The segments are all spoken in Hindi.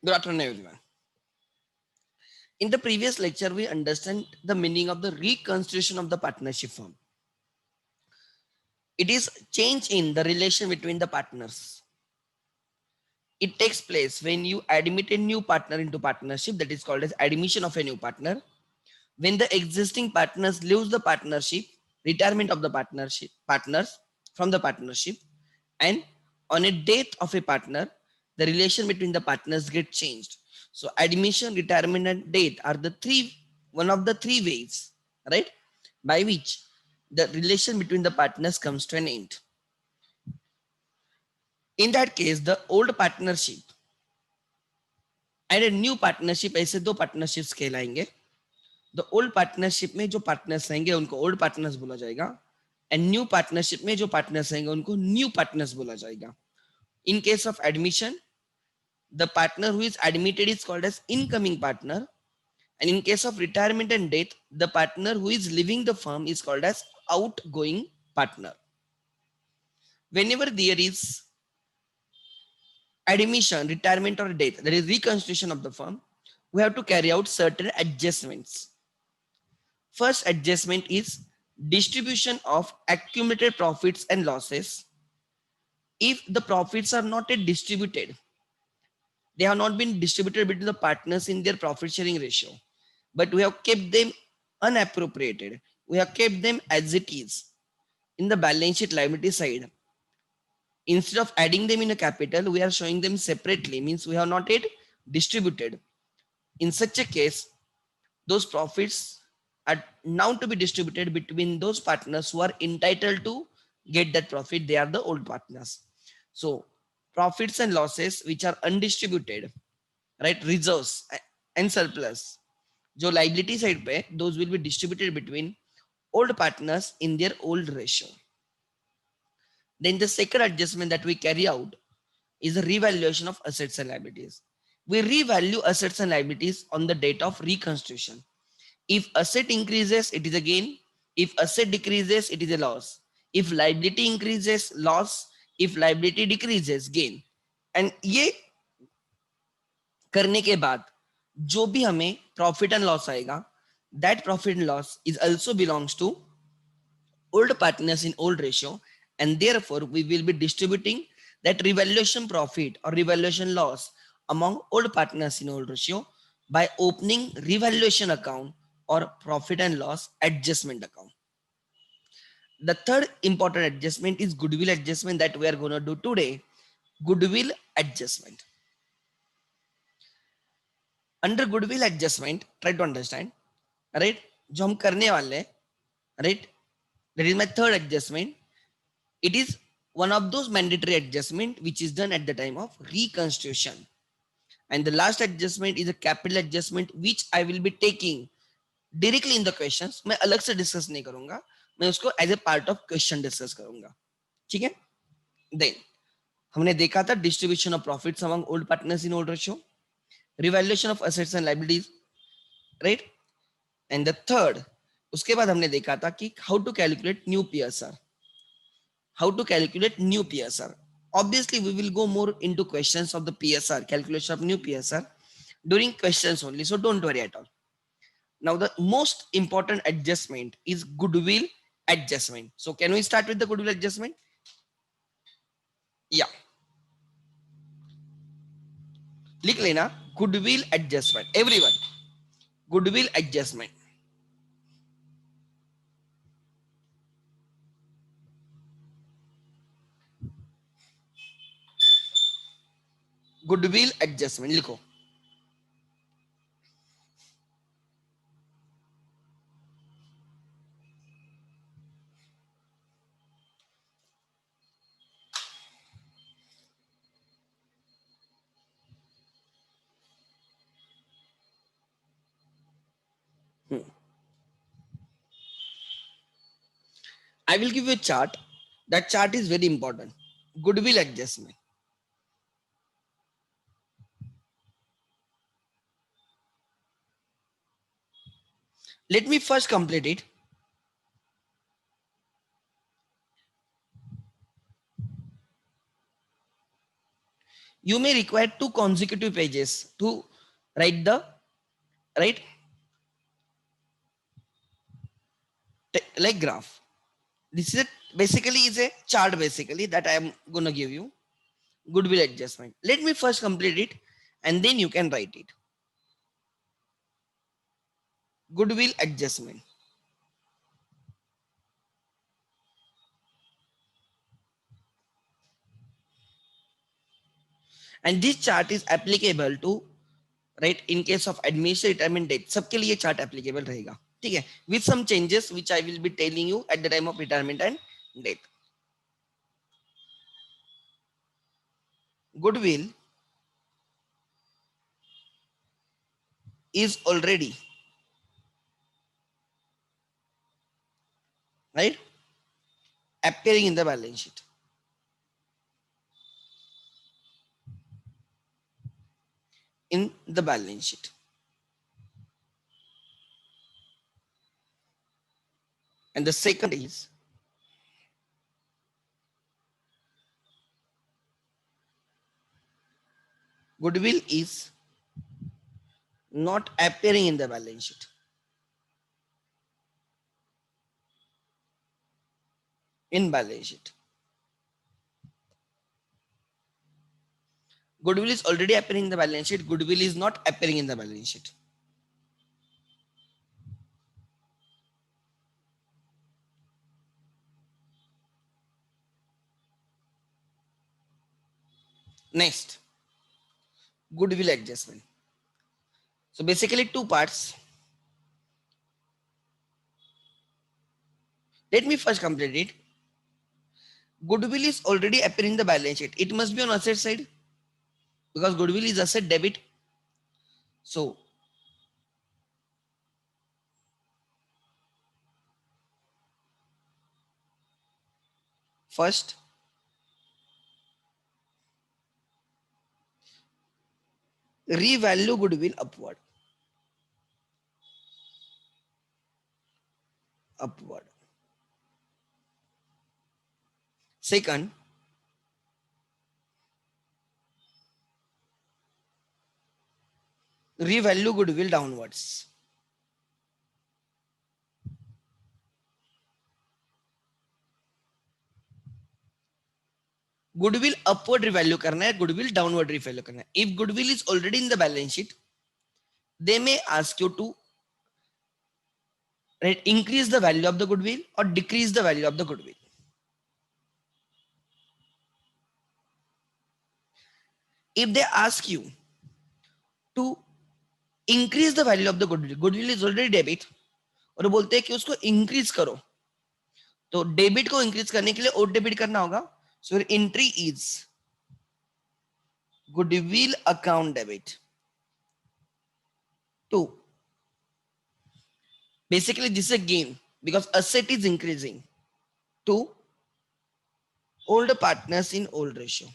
Good afternoon, everyone. In the previous lecture, we understand the meaning of the reconstitution of the partnership firm. It is change in the relation between the partners. It takes place when you admit a new partner into partnership, that is called as admission of a new partner. When the existing partners lose the partnership, retirement of the partnership partners from the partnership, and on a death of a partner, the relation between the partners get changed. So admission, retirement, and death are the one of the three ways, right, by which the relation between the partners comes to an end. In that case, the old partnership and a new partnership, ऐसे दो पार्टनरशिप्स कहलाएंगे. द ओल्ड पार्टनरशिप में जो पार्टनर्स रहेंगे उनको ओल्ड पार्टनर्स बोला जाएगा, एंड न्यू पार्टनरशिप में जो पार्टनर्स रहेंगे उनको न्यू पार्टनर्स बोला जाएगा. In case of admission, the partner who is admitted is called as incoming partner, and in case of retirement and death, the partner who is leaving the firm is called as outgoing partner. Whenever there is admission, retirement, or death, that is reconstitution of the firm, we have to carry out certain adjustments. First adjustment is distribution of accumulated profits and losses. If the profits are not yet distributed, they have not been distributed between the partners in their profit sharing ratio, but we have kept them unappropriated. We have kept them as it is in the balance sheet liability side. Instead of adding them in a capital, we are showing them separately, means we have not yet distributed. In such a case, those profits are now to be distributed between those partners who are entitled to get that profit. They are the old partners. So profits and losses which are undistributed, right, reserves and surplus, जो liability side पे, those will be distributed between old partners in their old ratio. Then the second adjustment that we carry out is the revaluation of assets and liabilities. We revalue assets and liabilities on the date of reconstitution. If asset increases, it is a gain. If asset decreases, it is a loss. If liability increases, loss. If liability decreases, gain. And ये करने के बाद जो भी हमें प्रॉफिट एंड लॉस आएगा, that profit and loss is also belongs to old partners in old ratio, and therefore we will be distributing that revaluation profit or revaluation loss among old partners in old ratio by opening revaluation account or profit and loss adjustment account. The third important adjustment is goodwill adjustment that we are going to do today. Goodwill adjustment. Under goodwill adjustment, try to understand, right? जो हम करने वाले, right? That is my third adjustment. It is one of those mandatory adjustment which is done at the time of reconstitution. And the last adjustment is a capital adjustment which I will be taking directly in the questions. मैं अलग से डिस्कस नहीं करूंगा, मैं उसको as a part of question discuss करूंगा. ठीक है. देन हमने देखा था distribution of profits among old partners in old ratio, revaluation of assets and liabilities, right. And the third, उसके बाद हमने देखा था कि how to calculate new PSR. How to calculate new PSR. Obviously, we will go more into questions of the PSR, calculation of new PSR during questions only. So don't worry at all. Now, the most important adjustment is goodwill adjustment. So can we start with the goodwill adjustment? Yeah. लिख लेना goodwill adjustment. Everyone, goodwill adjustment. Goodwill adjustment लिखो. I will give you a chart. That chart is very important. Goodwill adjustment. Let me first complete it. you may require 2 consecutive pages to write the right like graph. This is basically is a chart basically that I am gonna give you. Goodwill adjustment, let me first complete it and then you can write it. Goodwill adjustment, and this chart is applicable to right in case of administrative retirement date, सबके लिए चार्ट एप्लीकेबल रहेगा, ठीक है, with some changes which I will be telling you at the time of retirement and death. Goodwill is already right appearing in the balance sheet. In the balance sheet. And the second is goodwill is not appearing in the balance sheet. In balance sheet. Goodwill is already appearing in the balance sheet. Goodwill is not appearing in the balance sheet. Next, goodwill adjustment. So basically two parts. Let me first complete it. Goodwill is already appearing in the balance sheet. It must be on asset side because goodwill is asset debit. So first revalue goodwill upward. Upward. Second, revalue goodwill downwards. Goodwill upward revalue करना है, goodwill downward revalue करना है. If goodwill is already in the balance sheet, they may ask you to right increase the value of the goodwill or decrease the value of the goodwill. If they ask you to increase the value of the goodwill, goodwill is already debit, और बोलते हैं कि उसको increase करो, तो डेबिट को increase करने के लिए और डेबिट करना होगा. So entry is goodwill account debit. 2. Basically this is a gain because asset is increasing. 2. Old partners in old ratio.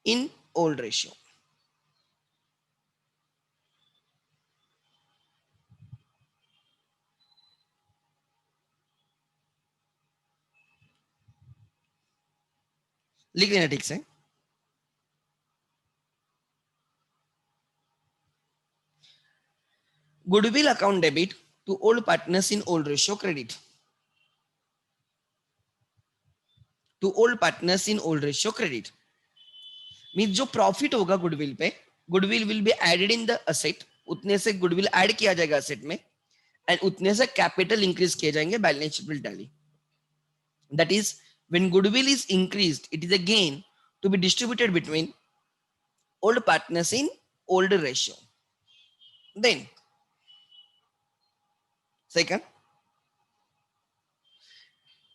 In old ratio. लिख लेना ठीक से. Goodwill account debit to old partners in old ratio credit. To old partners in old ratio credit. Means जो प्रॉफिट होगा गुडविल पे, goodwill will be added in the asset, उतने से गुडविल ऐड किया जाएगा असेट में एंड उतने से कैपिटल इंक्रीज किए जाएंगे, balance sheet will tally. That is when goodwill is increased it is a gain to be distributed between old partners in old ratio. Then second,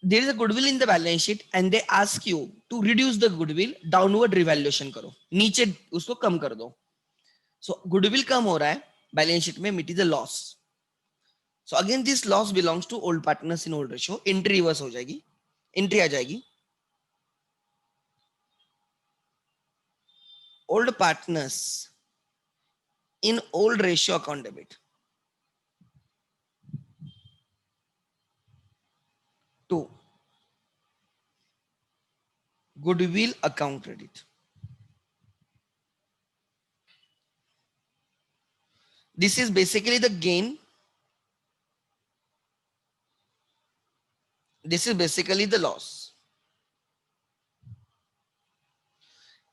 there is a goodwill in the balance sheet and they ask you to reduce the goodwill, downward revaluation करो, नीचे उसको कम कर दो. So goodwill कम हो रहा है बैलेंस शीट में, it is a loss. So again this loss belongs to old partners in old ratio. Entry reverse हो जाएगी, entry आ जाएगी old partners in old ratio account debit. 2. goodwill account credit. This is basically the gain. This is basically the loss.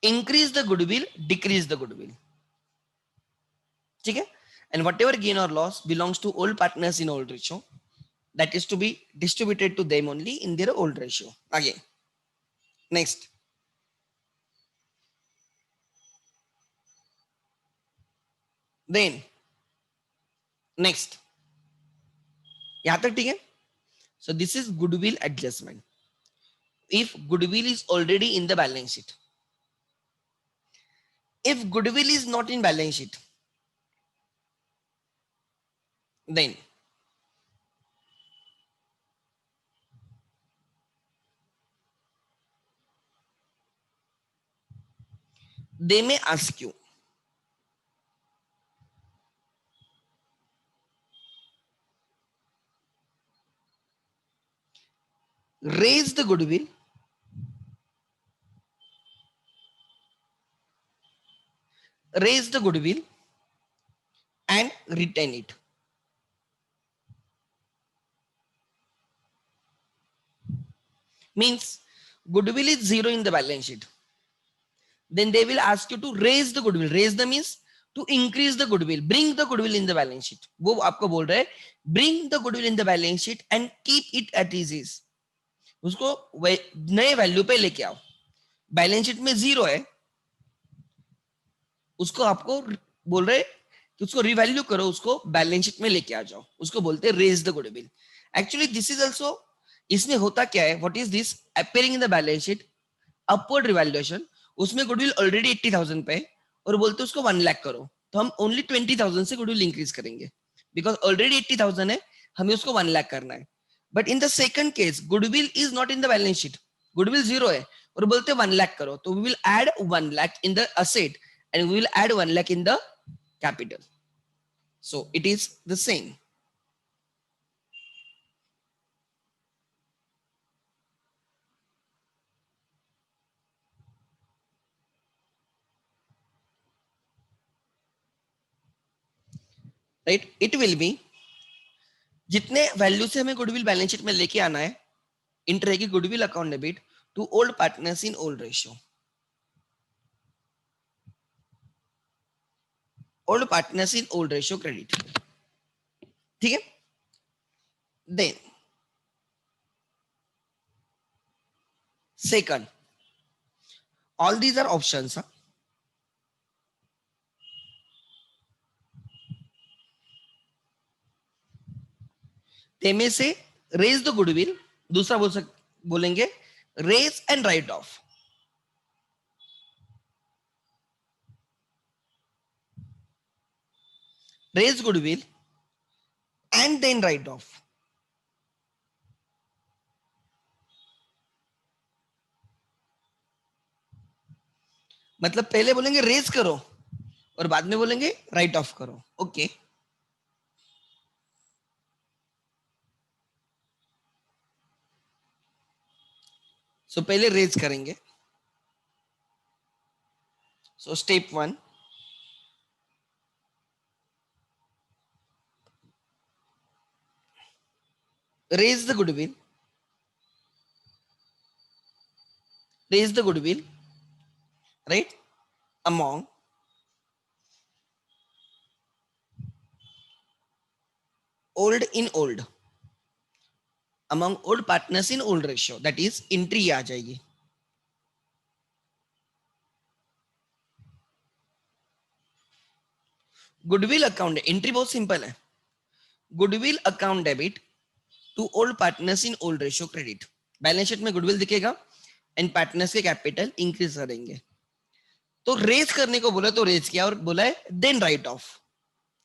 Increase the goodwill, decrease the goodwill. ठीक है? And whatever gain or loss belongs to old partners in old ratio, that is to be distributed to them only in their old ratio. Again, next. Then next. यहाँ तक ठीक है? So this is goodwill adjustment. If goodwill is already in the balance sheet, if goodwill is not in balance sheet, then they may ask you, raise the goodwill, raise the goodwill and retain it. Means goodwill is zero in the balance sheet. Then they will ask you to raise the goodwill. Raise the means to increase the goodwill, bring the goodwill in the balance sheet. वो आपको बोल रहा है bring the goodwill in the balance sheet and keep it at its is. उसको नए वैल्यू पे लेके आओ. बैलेंस शीट में जीरो है, उसको आपको बोल रहे कि उसको रिवैल्यू करो, उसको बैलेंस शीट में लेके आ जाओ, उसको बोलते हैं raise the goodwill. Actually this is also, इसमें होता क्या है, what is this appearing in the balance sheet upward revaluation. उसमें गुडविल ऑलरेडी 80,000 पे और बोलते उसको 1 लाख करो, तो हम ओनली 20,000 से गुडविल इंक्रीज करेंगे बिकॉज ऑलरेडी 80,000 है, हमें उसको 1 लाख करना है. But in the second case goodwill is not in the balance sheet, goodwill zero है और बोलते 1 लाख करो, तो we will add 1 lakh in the asset and we will add 1 lakh in the capital. So it is the same. Right? It will be जितने वैल्यू से हमें गुडविल बैलेंस शीट में लेके आना है, इंटर रहेगी goodwill account debit to old partners in old ratio. Old partners in old ratio credit. ठीक है? Then second, all these are options. they may say raise the goodwill, दूसरा बोलेंगे raise and write off. raise goodwill and then write off. मतलब पहले बोलेंगे रेज करो और बाद में बोलेंगे राइट ऑफ करो. ओके, सो पहले रेज करेंगे. So step 1, raise the goodwill, raise the goodwill, right, among old in old, among old partners in old ratio, that is entry आ जाएगी. गुडविल अकाउंट एंट्री बहुत सिंपल है. Goodwill account debit to old partners in old ratio credit. Balance sheet में गुडविल दिखेगा एंड पार्टनर्स के कैपिटल इंक्रीज करेंगे. तो रेज करने को बोला तो रेज किया और बोला है then write off.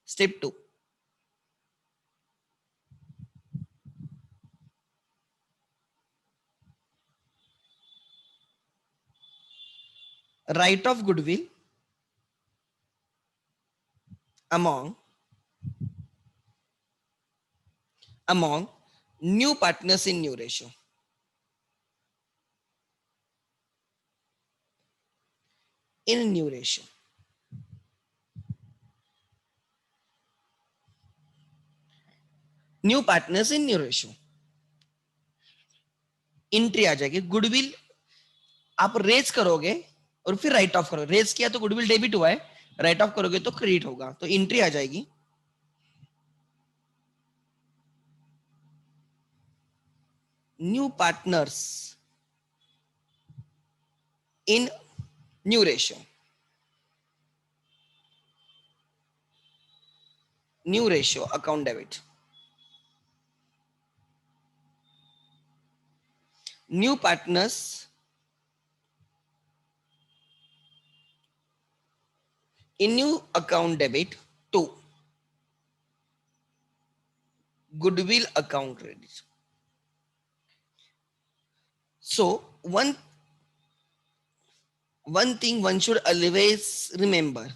Step 2, write off goodwill among new partners in new ratio. in new ratio. New partners in new ratio. Entry आ जाएगी. गुडविल आप रेज करोगे और फिर राइट ऑफ करोगे. रेज किया तो गुडविल डेबिट हुआ है, राइट ऑफ करोगे तो क्रेडिट होगा. तो एंट्री आ जाएगी new partners in new ratio. New ratio account debit. New partners in new account debit to goodwill account credit. So one thing one should always remember,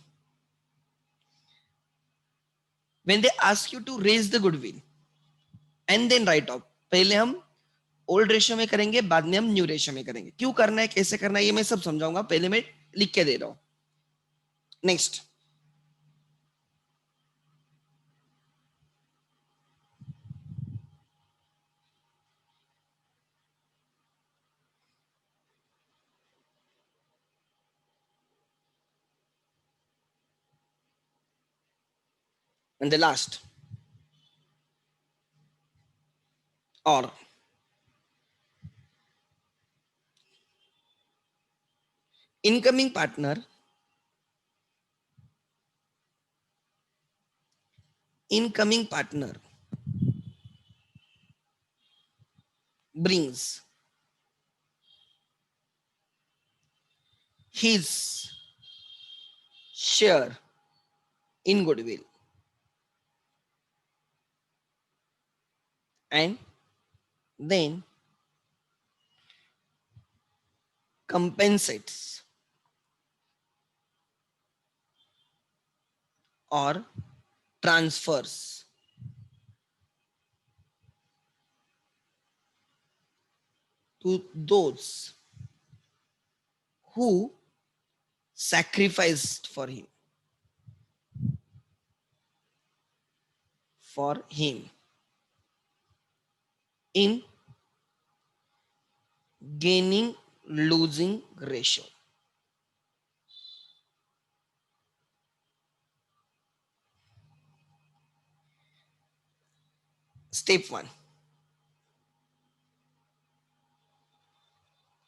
when they ask you to raise the goodwill and then write off, पहले हम ओल्ड रेशियो में करेंगे, बाद में हम न्यू रेशियो में करेंगे. क्यों करना है, कैसे करना है, ये मैं सब समझाऊंगा. पहले मैं लिख के दे रहा हूं. Next, and the last, or incoming partner brings his share in goodwill and then compensates or transfers to those who sacrificed for him in gaining losing ratio. Step 1.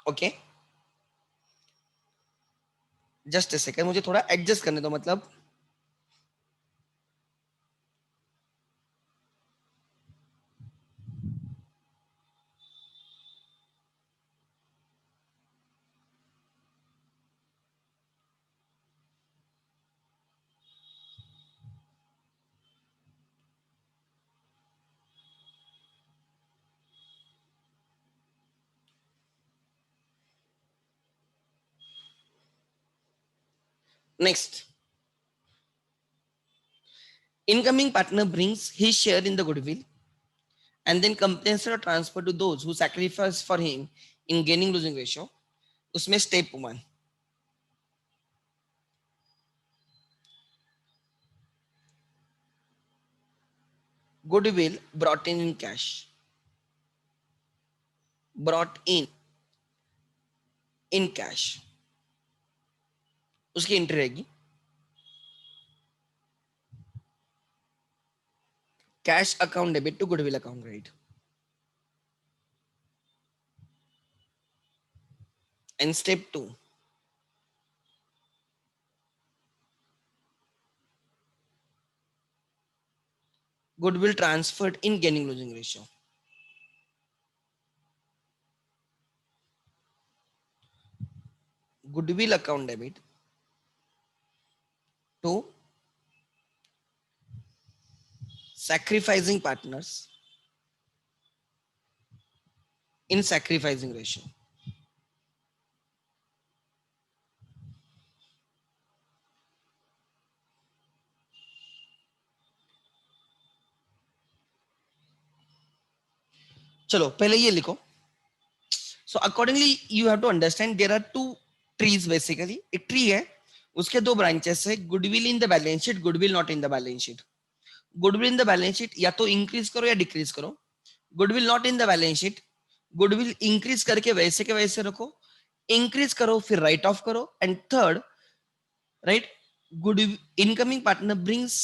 Okay, just a second, मुझे थोड़ा एडजस्ट करने दो. मतलब next, incoming partner brings his share in the goodwill and then compensates or transfer to those who sacrifice for him in gaining losing ratio. उसमें step 1, goodwill brought in cash, brought in cash, उसकी एंट्री रहेगी cash account debit to goodwill account credit. And step 2, goodwill transferred in gaining losing ratio. Goodwill account debit to sacrificing partners in sacrificing ratio. चलो पहले ये लिखो. So accordingly you have to understand there are two trees basically. एक ट्री है उसके दो ब्रांचेस है, goodwill in the balance sheet, goodwill not in the balance sheet. Goodwill in the balance sheet या तो इंक्रीज करो या डिक्रीज करो। Goodwill not in the balance sheet, goodwill increase करके वैसे के वैसे रखो, इंक्रीज करो फिर राइट ऑफ करो। And third, right, good incoming partner brings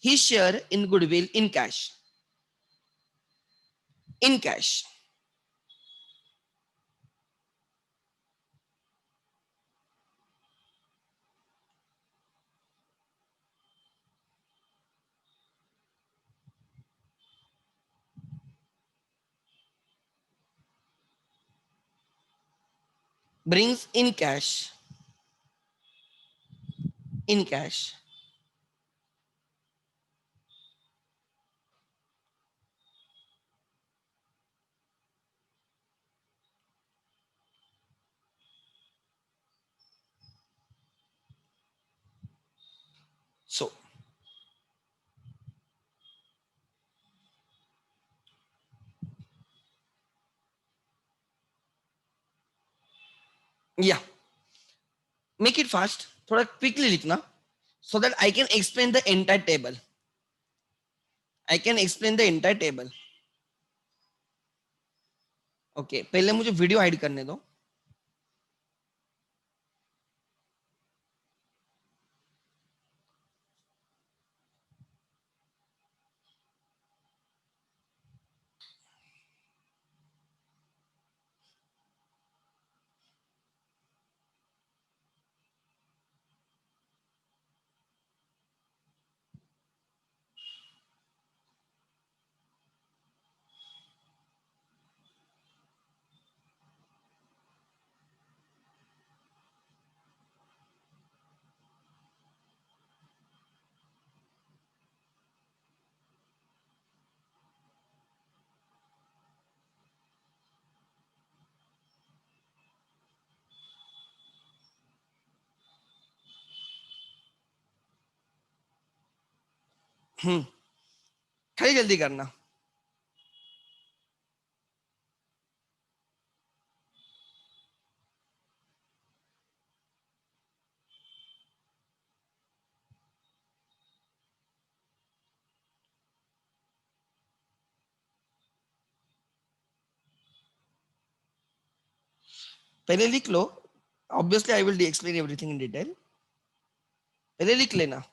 his share in goodwill in cash, in cash. Brings in cash, in cash. So yeah, make it fast, थोड़ा quickly लिखना, so that I can explain the entire table. I can explain the entire table. Okay, पहले मुझे वीडियो हाइड करने दो. खाली जल्दी करना. पहले लिख लो. Obviously I will explain everything in detail. पहले लिख लेना.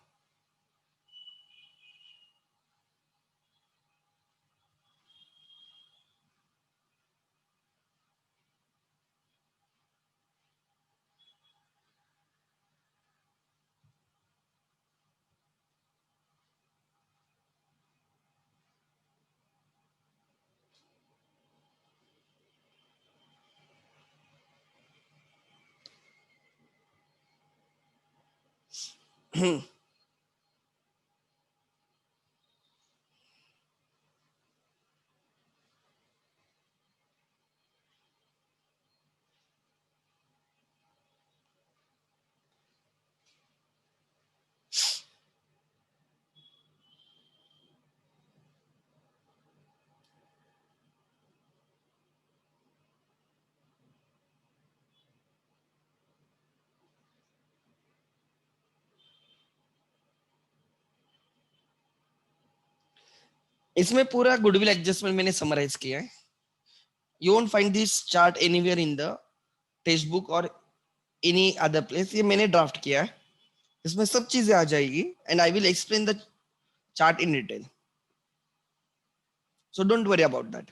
इसमें पूरा गुडविल एडजस्टमेंट मैंने समराइज किया है. You won't find this chart anywhere in the text book और एनी अदर प्लेस. ये मैंने ड्राफ्ट किया है, इसमें सब चीजें आ जाएगी. And I will explain the chart in detail, so don't worry about that.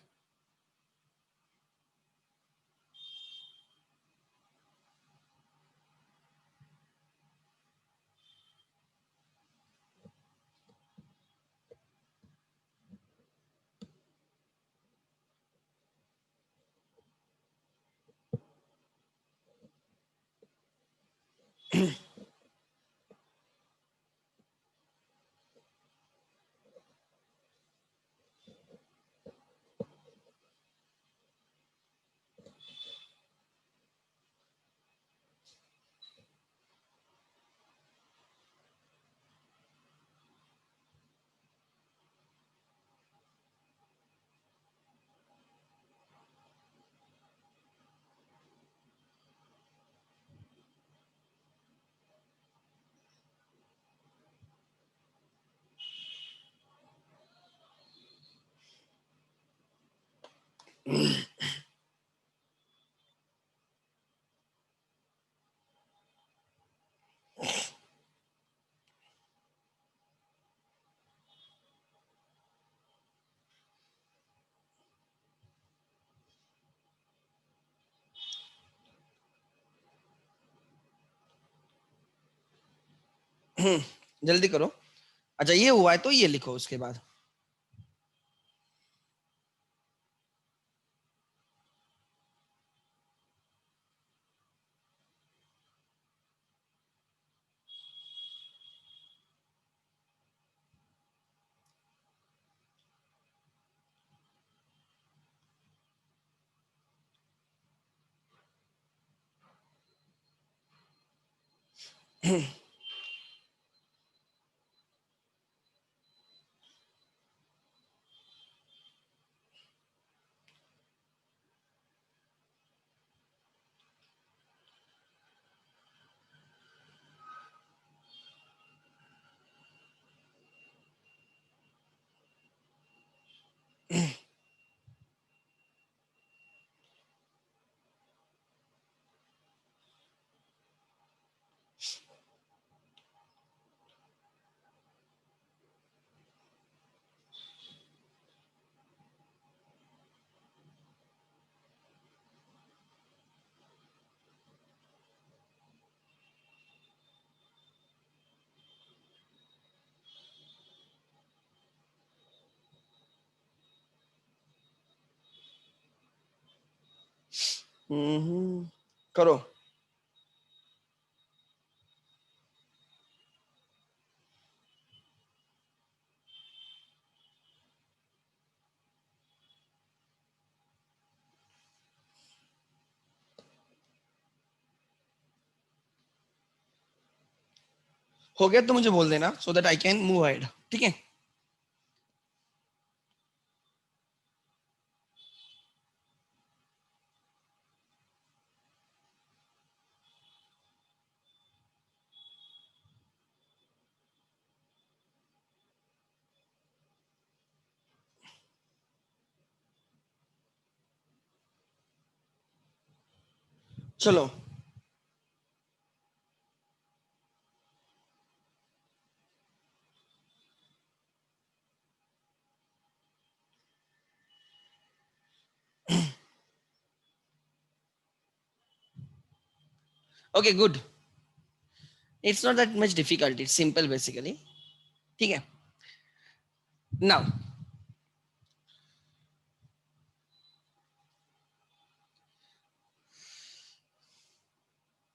जल्दी करो। अच्छा ये हुआ है तो ये लिखो उसके बाद। करो। हो गया तो मुझे बोल देना so that I can move ahead, ठीक है। चलो okay good. It's not that much difficult, it's simple basically, ठीक है। नाउ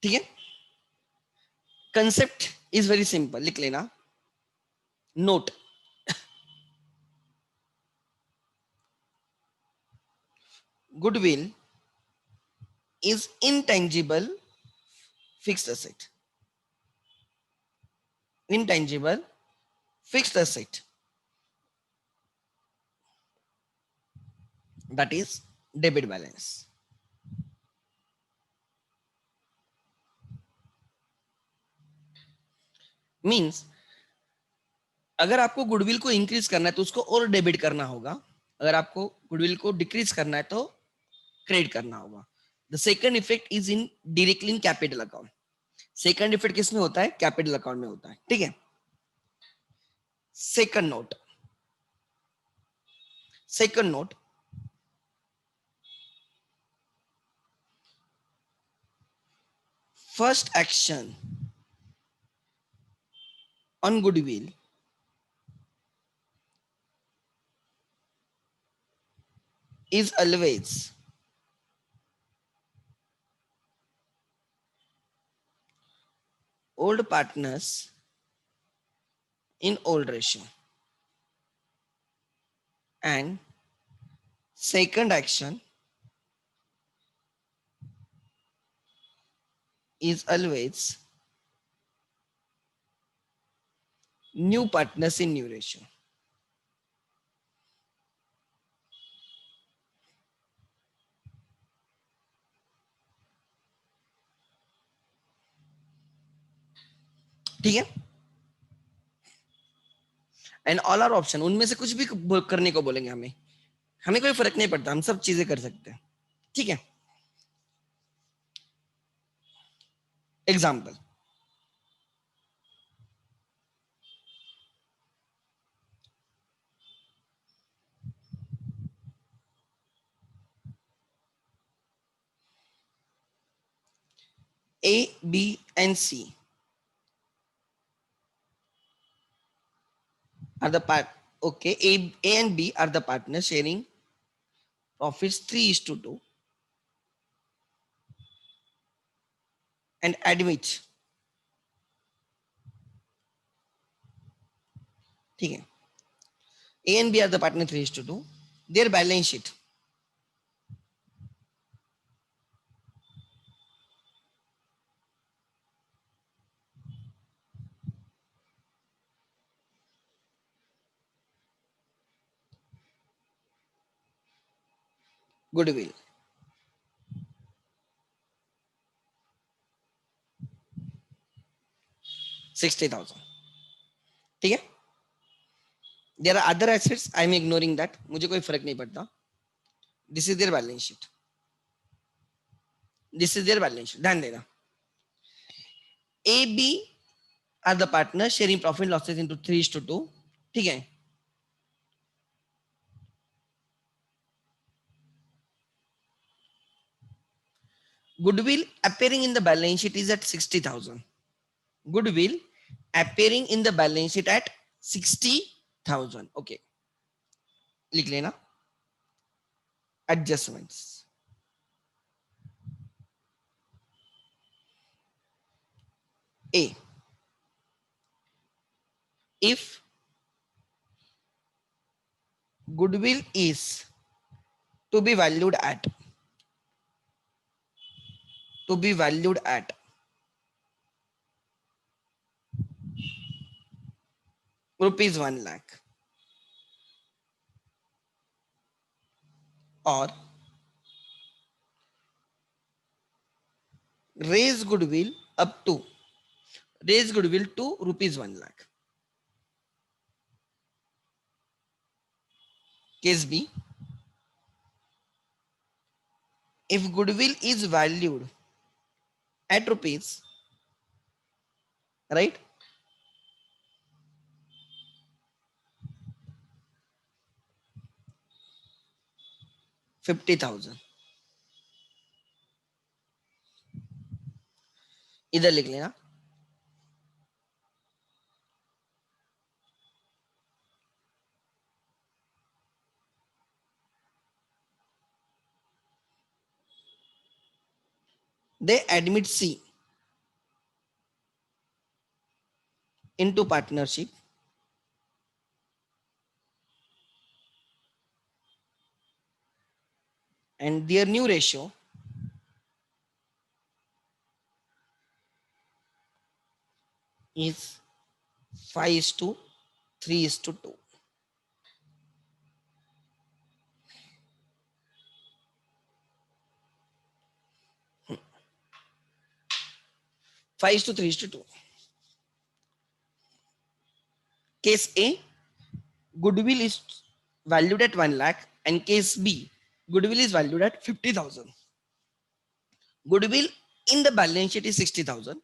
ठीक है, कंसेप्ट इज वेरी सिंपल, लिख लेना। Note, goodwill is intangible fixed asset. Intangible fixed asset, that is debit balance. Means अगर आपको गुडविल को इंक्रीज करना है तो उसको और डेबिट करना होगा, अगर आपको गुडविल को डिक्रीज करना है तो क्रेडिट करना होगा। The second effect is in directly in capital account. Second effect किस में होता है? कैपिटल अकाउंट में होता है, ठीक है। Second note, second note, first action on goodwill is always old partners in old ratio, and second action is always new partners in new ratio। ठीक है, एंड ऑल आर ऑप्शन, उनमें से कुछ भी करने को बोलेंगे हमें, हमें कोई फर्क नहीं पड़ता, हम सब चीजें कर सकते हैं, ठीक है। Example, A, B, and C are the part. Okay, A and B are the partners sharing profits 3:2, and admit, ठीक है, A and B are the partner 3:2. Their balance sheet, goodwill, 60,000, ठीक है। There are other assets, I am ignoring that, मुझे कोई फर्क नहीं पड़ता। This is their balance sheet, this is their balance sheet, ध्यान देना। A, B are the partners sharing profit losses into 3:2, ठीक है। Goodwill appearing in the balance sheet is at 60,000. Goodwill appearing in the balance sheet at 60,000. Okay, लिख लेना। Adjustments. A, if goodwill is to be valued at rupees 1 lakh, or raise goodwill to rupees 1 lakh. Case B, if goodwill is valued at rupees, right, 50,000, इधर लिख लेना। They admit C into partnership and their new ratio is 5:3:2. 5:3:2. Case A, goodwill is valued at 1 lakh, and case B, goodwill is valued at 50,000. Goodwill in the balance sheet is 60,000.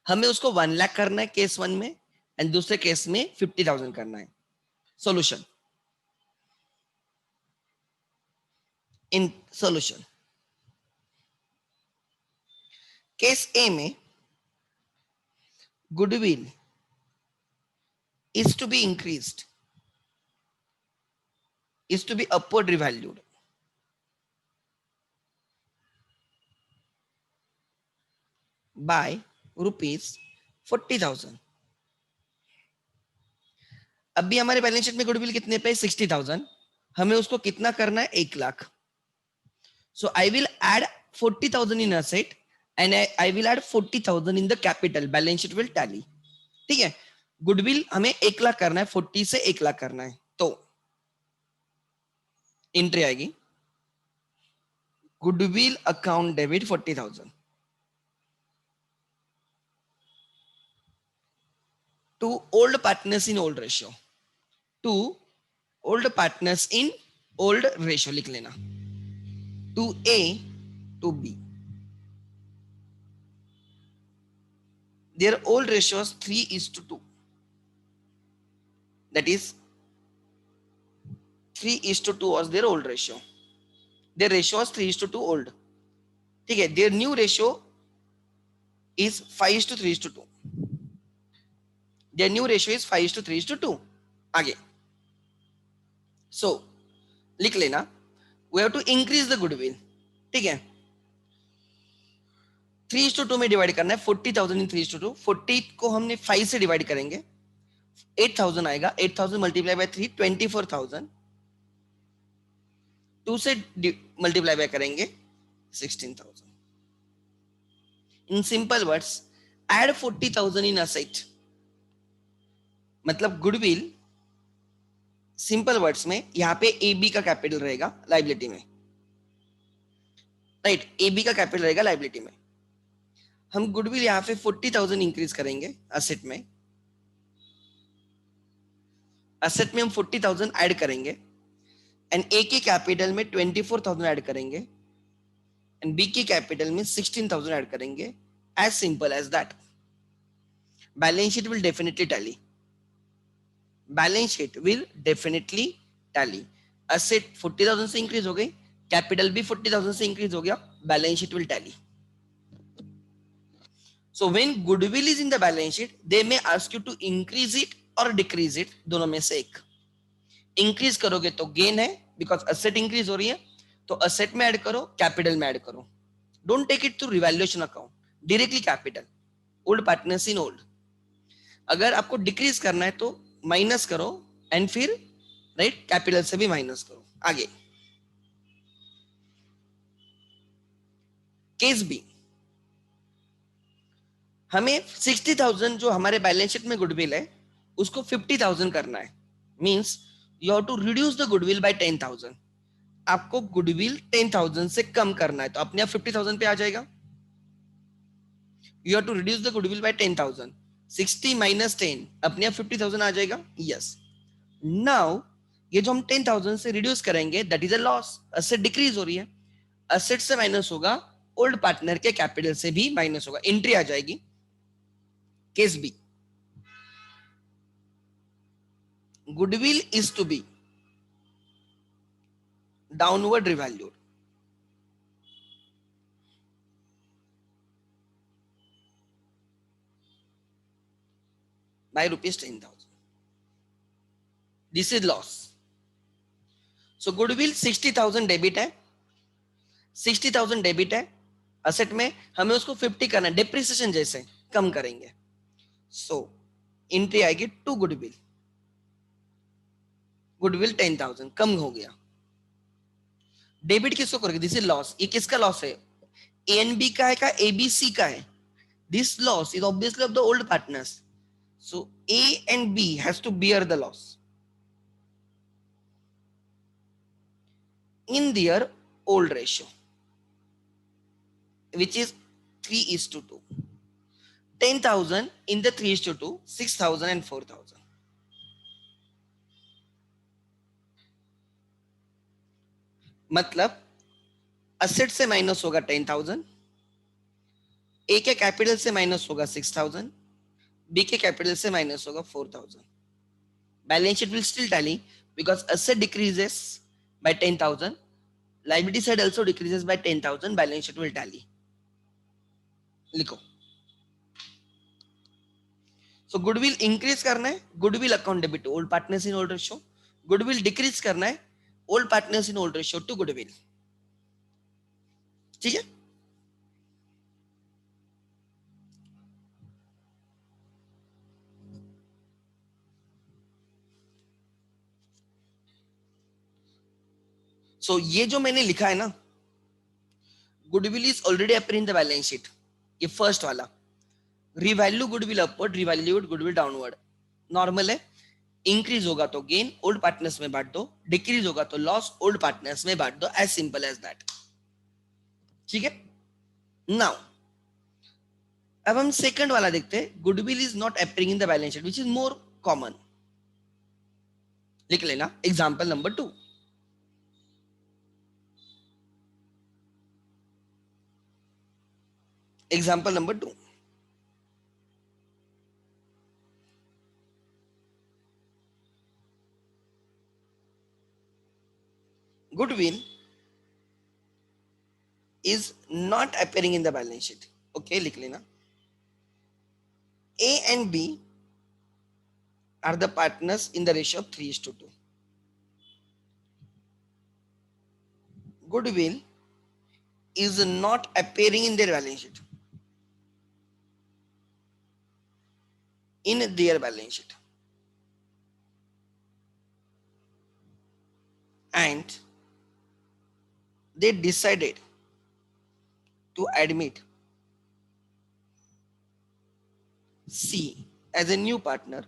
हमें उसको 1 लाख करना है केस 1 में, एंड दूसरे केस में 50,000 करना है। सॉल्यूशन, इन सॉल्यूशन, केस ए में goodwill is to be increased, is to be upward revalued by rupees 40,000. अभी हमारे बैलेंस शीट में गुडविल कितने पे? 60,000। हमें उसको कितना करना है? 1 lakh. So I will add 40,000 in asset and I will add 40,000 in the capital, balance sheet will tally, ठीक है। गुडविल हमें 1 लाख करना है, 40 से 1 लाख करना है, तो एंट्री आएगी goodwill account debit 40,000 to old partners in old ratio, to old partners in old ratio लिख लेना, to A to B, their old ratio was 3:2. That is 3:2 was their old ratio. Their ratio was 3:2 old. ठीक है, their new ratio is 5:3:2. Their new ratio is 5:3:2. आगे, so लिख लेना, we have to increase the goodwill. ठीक है, 3:2 में डिवाइड करना है 40,000 इन 3:2. 40 को हमने 5 से डिवाइड करेंगे, 8,000 आएगा. 8,000 मल्टीप्लाई बाय 3, 24,000. 2 से मल्टीप्लाई बाय करेंगे 16,000. In simple words, add 40,000 in asset, मतलब गुडविल. सिंपल वर्ड्स में यहाँ पे ए बी का कैपिटल रहेगा लाइबिलिटी में, राइट. ए बी का कैपिटल रहेगा लाइबिलिटी में. हम गुडविल यहाँ पे 40,000 इंक्रीज करेंगे असेट में. असेट में हम 40,000 ऐड करेंगे एंड ए के कैपिटल में 24,000 ऐड करेंगे एंड बी के कैपिटल में 16,000 ऐड करेंगे. As simple as that. Balance sheet will definitely tally. Balance sheet will definitely tally. Asset 40,000 से इंक्रीज हो गई, कैपिटल भी 40,000 से इंक्रीज हो गया, balance sheet will tally. So when goodwill is in the balance sheet, they may ask you to increase it or decrease it. दोनों में से एक. इंक्रीज करोगे तो गेन है, बिकॉज असेट इंक्रीज हो रही है, तो असेट में ऐड करो, कैपिटल में ऐड करो. Don't take it through revaluation account, directly capital. Old partners in old. अगर आपको डिक्रीज करना है तो माइनस करो एंड फिर राइट कैपिटल से भी माइनस करो. आगे, केस बी. हमें 60,000 जो हमारे बैलेंस शीट में गुडविल है उसको 50,000 करना है. Means you have to reduce the goodwill by 10,000. आपको गुडविल 10,000 से कम करना है, तो अपने आप 50,000 पे आ जाएगा. You have to reduce the goodwill by 10,000. 60 minus 10 अपने आप 50,000 आ जाएगा. यस. नाउ ये जो हम 10,000 से रिड्यूस करेंगे that is a loss. Asset decrease हो रही है, असेट से माइनस होगा, ओल्ड पार्टनर के कैपिटल से भी माइनस होगा, एंट्री आ जाएगी. Case B, goodwill is to be downward revalued. By rupees 10,000. This is loss. So goodwill 60,000 debit है, 60,000 डेबिट है. असेट में हमें उसको 50 करना है, डेप्रिसिएशन जैसे कम करेंगे. सो एंट्री आएगी टू गुडविल. गुडविल 10,000 कम हो गया. डेबिट किसको करोगे? This is loss. ये किसका लॉस है? ए एंड बी का है का ए बी सी का है? This loss is obviously of the old partners. So A and B has to bear the loss in their old ratio, which is 3:2. 10,000 in the 3:2, 6,000 and 4,000. मतलब असेट से माइनस होगा 10,000, ए के कैपिटल से माइनस होगा 6,000, बी के कैपिटल से माइनस होगा 4,000. Balance sheet will still tally because asset decreases by 10,000, liability side also decreases by 10,000, balance sheet will tally. लिखो. So goodwill increase करना है, goodwill account debit to old partners in old ratio. Goodwill decrease करना है, old partners in old ratio to goodwill. ठीक है. So ये जो मैंने लिखा है ना, goodwill is already appear in the balance sheet. ये फर्स्ट वाला revalue goodwill upward, revalued goodwill downward. Normal है. इंक्रीज होगा तो गेन ओल्ड पार्टनर्स में बांट दो, डिक्रीज होगा तो लॉस ओल्ड पार्टनर्स में बांट दो. As simple as that. ठीक है. नाउ अब हम सेकंड वाला देखते हैं. Goodwill is not appearing in the balance sheet, which is more common. लिख लेना example number 2. Example number 2, goodwill is not appearing in the balance sheet. Okay, लिख लेना. A and B are the partners in the ratio of 3:2. Goodwill is not appearing in their balance sheet. In their balance sheet. And they decided to admit C as a new partner,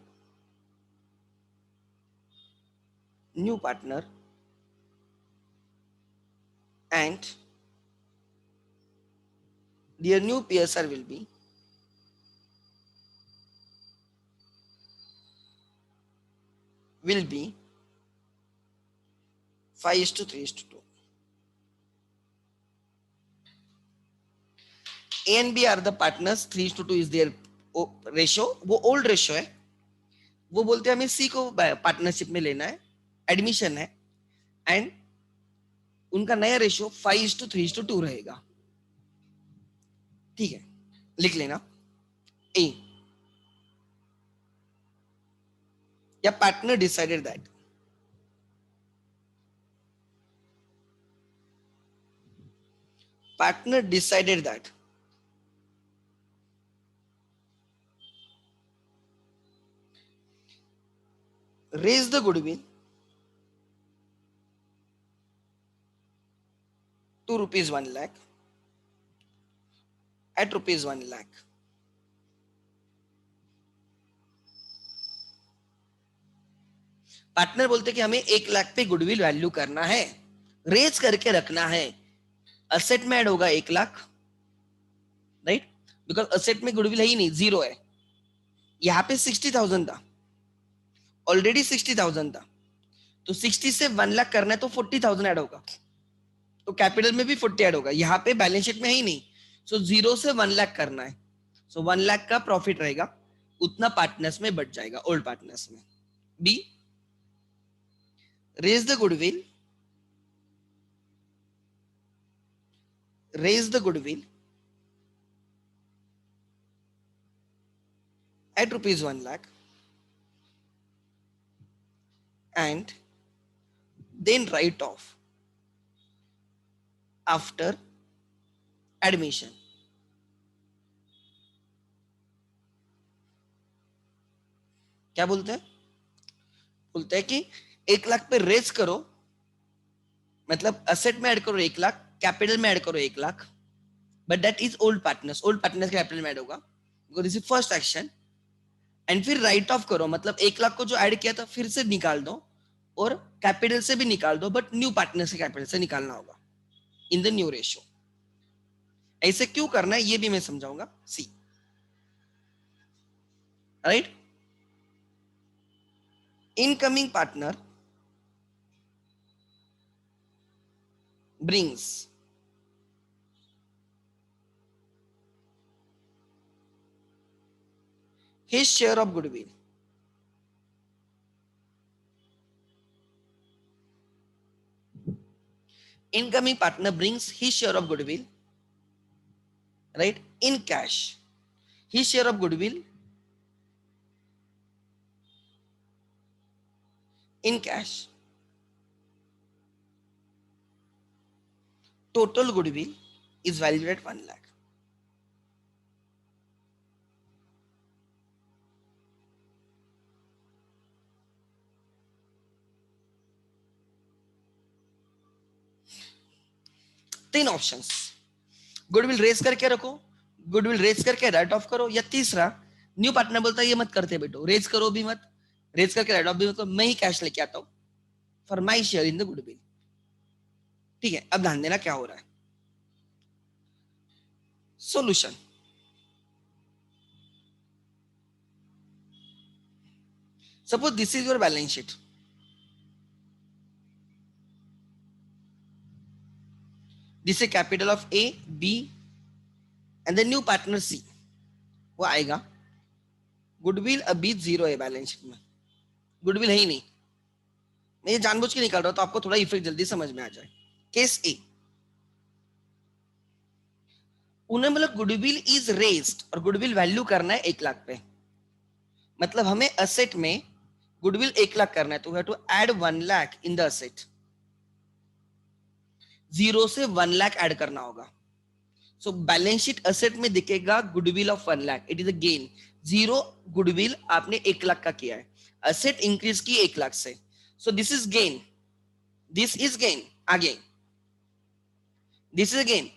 and their new PSR will be 5:3:2. A and B are the partners, 3:2 is their ratio. वो old ratio है. वो बोलते हैं हमें सी को पार्टनरशिप में लेना है, एडमिशन है, एंड उनका नया रेशियो 5:3:2 रहेगा. ठीक है, लिख लेना. ए, या partner decided that raise the goodwill to rupees 1 lakh at rupees 1 lakh. Partner बोलते कि हमें 1 लाख पे गुडविल वैल्यू करना है, रेज करके रखना है. असेट में ऐड होगा 1 लाख, राइट, बिकॉज असेट में गुडविल है ही नहीं, जीरो है. यहाँ पे 60,000 था, ऑलरेडी 60,000 था, तो 60 से 1 लाख करना है तो 40,000 ऐड होगा, तो कैपिटल में भी 40 ऐड होगा. यहाँ पे बैलेंस शीट में है ही नहीं, सो जीरो से 1 लाख करना है, सो 1 लाख का प्रॉफिट रहेगा, उतना पार्टनर्स में बढ़ जाएगा, ओल्ड पार्टनर्स में. B, raise the goodwill at rupees 1 lakh and then write off after admission. क्या बोलते हैं? बोलते हैं कि 1 लाख पे रेज करो, मतलब असेट में ऐड करो 1 लाख, कैपिटल में ऐड करो 1 lakh, but that is old partners capital में ऐड होगा, because this is first action. And फिर राइट ऑफ करो, मतलब 1 लाख को जो ऐड किया था फिर से निकाल दो, और कैपिटल से भी निकाल दो, बट न्यू पार्टनर से कैपिटल से निकालना होगा इन द न्यू रेशियो. ऐसे क्यों करना है ये भी मैं समझाऊंगा. See, right, incoming partner brings his share of goodwill incoming partner brings his share of goodwill, right, in cash. His share of goodwill in cash. Total goodwill is valued at 1 lakh. तीन ऑप्शंस, गुडविल रेज करके रखो, गुडविल रेज करके राइट ऑफ करो, या तीसरा न्यू पार्टनर बोलता है ये मत करते बेटो, रेज करो भी मत, रेज करके राइट ऑफ भी मत, मैं ही कैश लेके आता हूं for my share in the goodwill. ठीक है, अब ध्यान देना क्या हो रहा है. Solution, suppose this is your balance sheet. This is capital of A, B, and the new partner C, वो आएगा। गुडविल अभी जीरो है बैलेंस शीट में, गुडविल है ही नहीं। मैं ये जानबूझ के निकाल रहा हूं तो आपको थोड़ा इफेक्ट जल्दी समझ में आ जाए। केस ए, उन्हें मतलब गुडविल इज रेज्ड और गुडविल वैल्यू करना है 1 लाख पे, मतलब हमें असेट में गुडविल 1 लाख करना है, तो we have to add 1 lakh in the asset. Zero से 1 लाख ऐड करना होगा। सो बैलेंस शीट असेट में दिखेगा goodwill of 1 lakh, it is a gain. Zero goodwill आपने 1 लाख का किया है, असेट इंक्रीज की 1 लाख से, so this is gain, this is gain again, this is gain,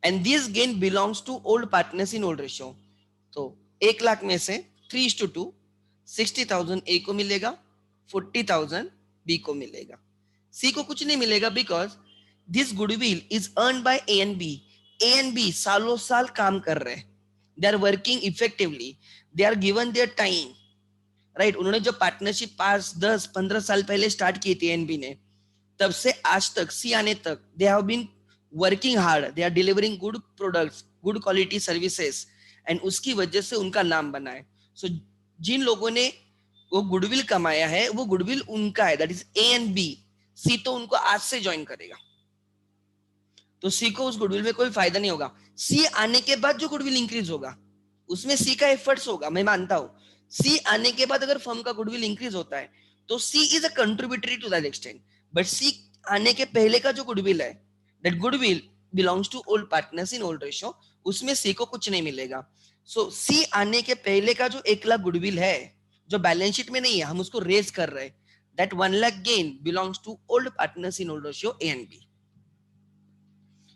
and this gain belongs to old partners in old ratio. तो 1 लाख में से 3:2, 60,000 ए को मिलेगा, 40,000 बी को मिलेगा, सी को कुछ नहीं मिलेगा, because this goodwill is earn by A and B. A and B सालों साल काम कर रहे हैं, they are working effectively, they are given their time, right. उन्होंने जो पार्टनरशिप 5, 10, 15 साल पहले स्टार्ट की थी एनबी ने, तब से आज तक सी आने तक they have been working hard, they are delivering good products, good quality services, and उसकी वजह से उनका नाम बना है। सो जिन लोगों ने वो गुडविल कमाया है वो गुडविल उनका है, that is A and B. C तो उनको आज से ज्वाइन करेगा, तो सी को उस गुडविल में कोई फायदा नहीं होगा। सी आने के बाद जो गुडविल इंक्रीज होगा उसमें सी का एफर्ट्स होगा, मैं मानता हूं। सी आने के बाद अगर फर्म का गुडविल इंक्रीज होता है तो C is a contributory to that extent, but C आने के पहले का जो गुडविल है, that goodwill belongs to old partners in old ratio, उसमें सी को कुछ नहीं मिलेगा। सो सी आने के पहले का जो 1 लाख गुडविल है जो बैलेंस शीट में नहीं है, हम उसको रेज कर रहे हैं, that 1 lakh gain belongs to old partners in old ratio A and B.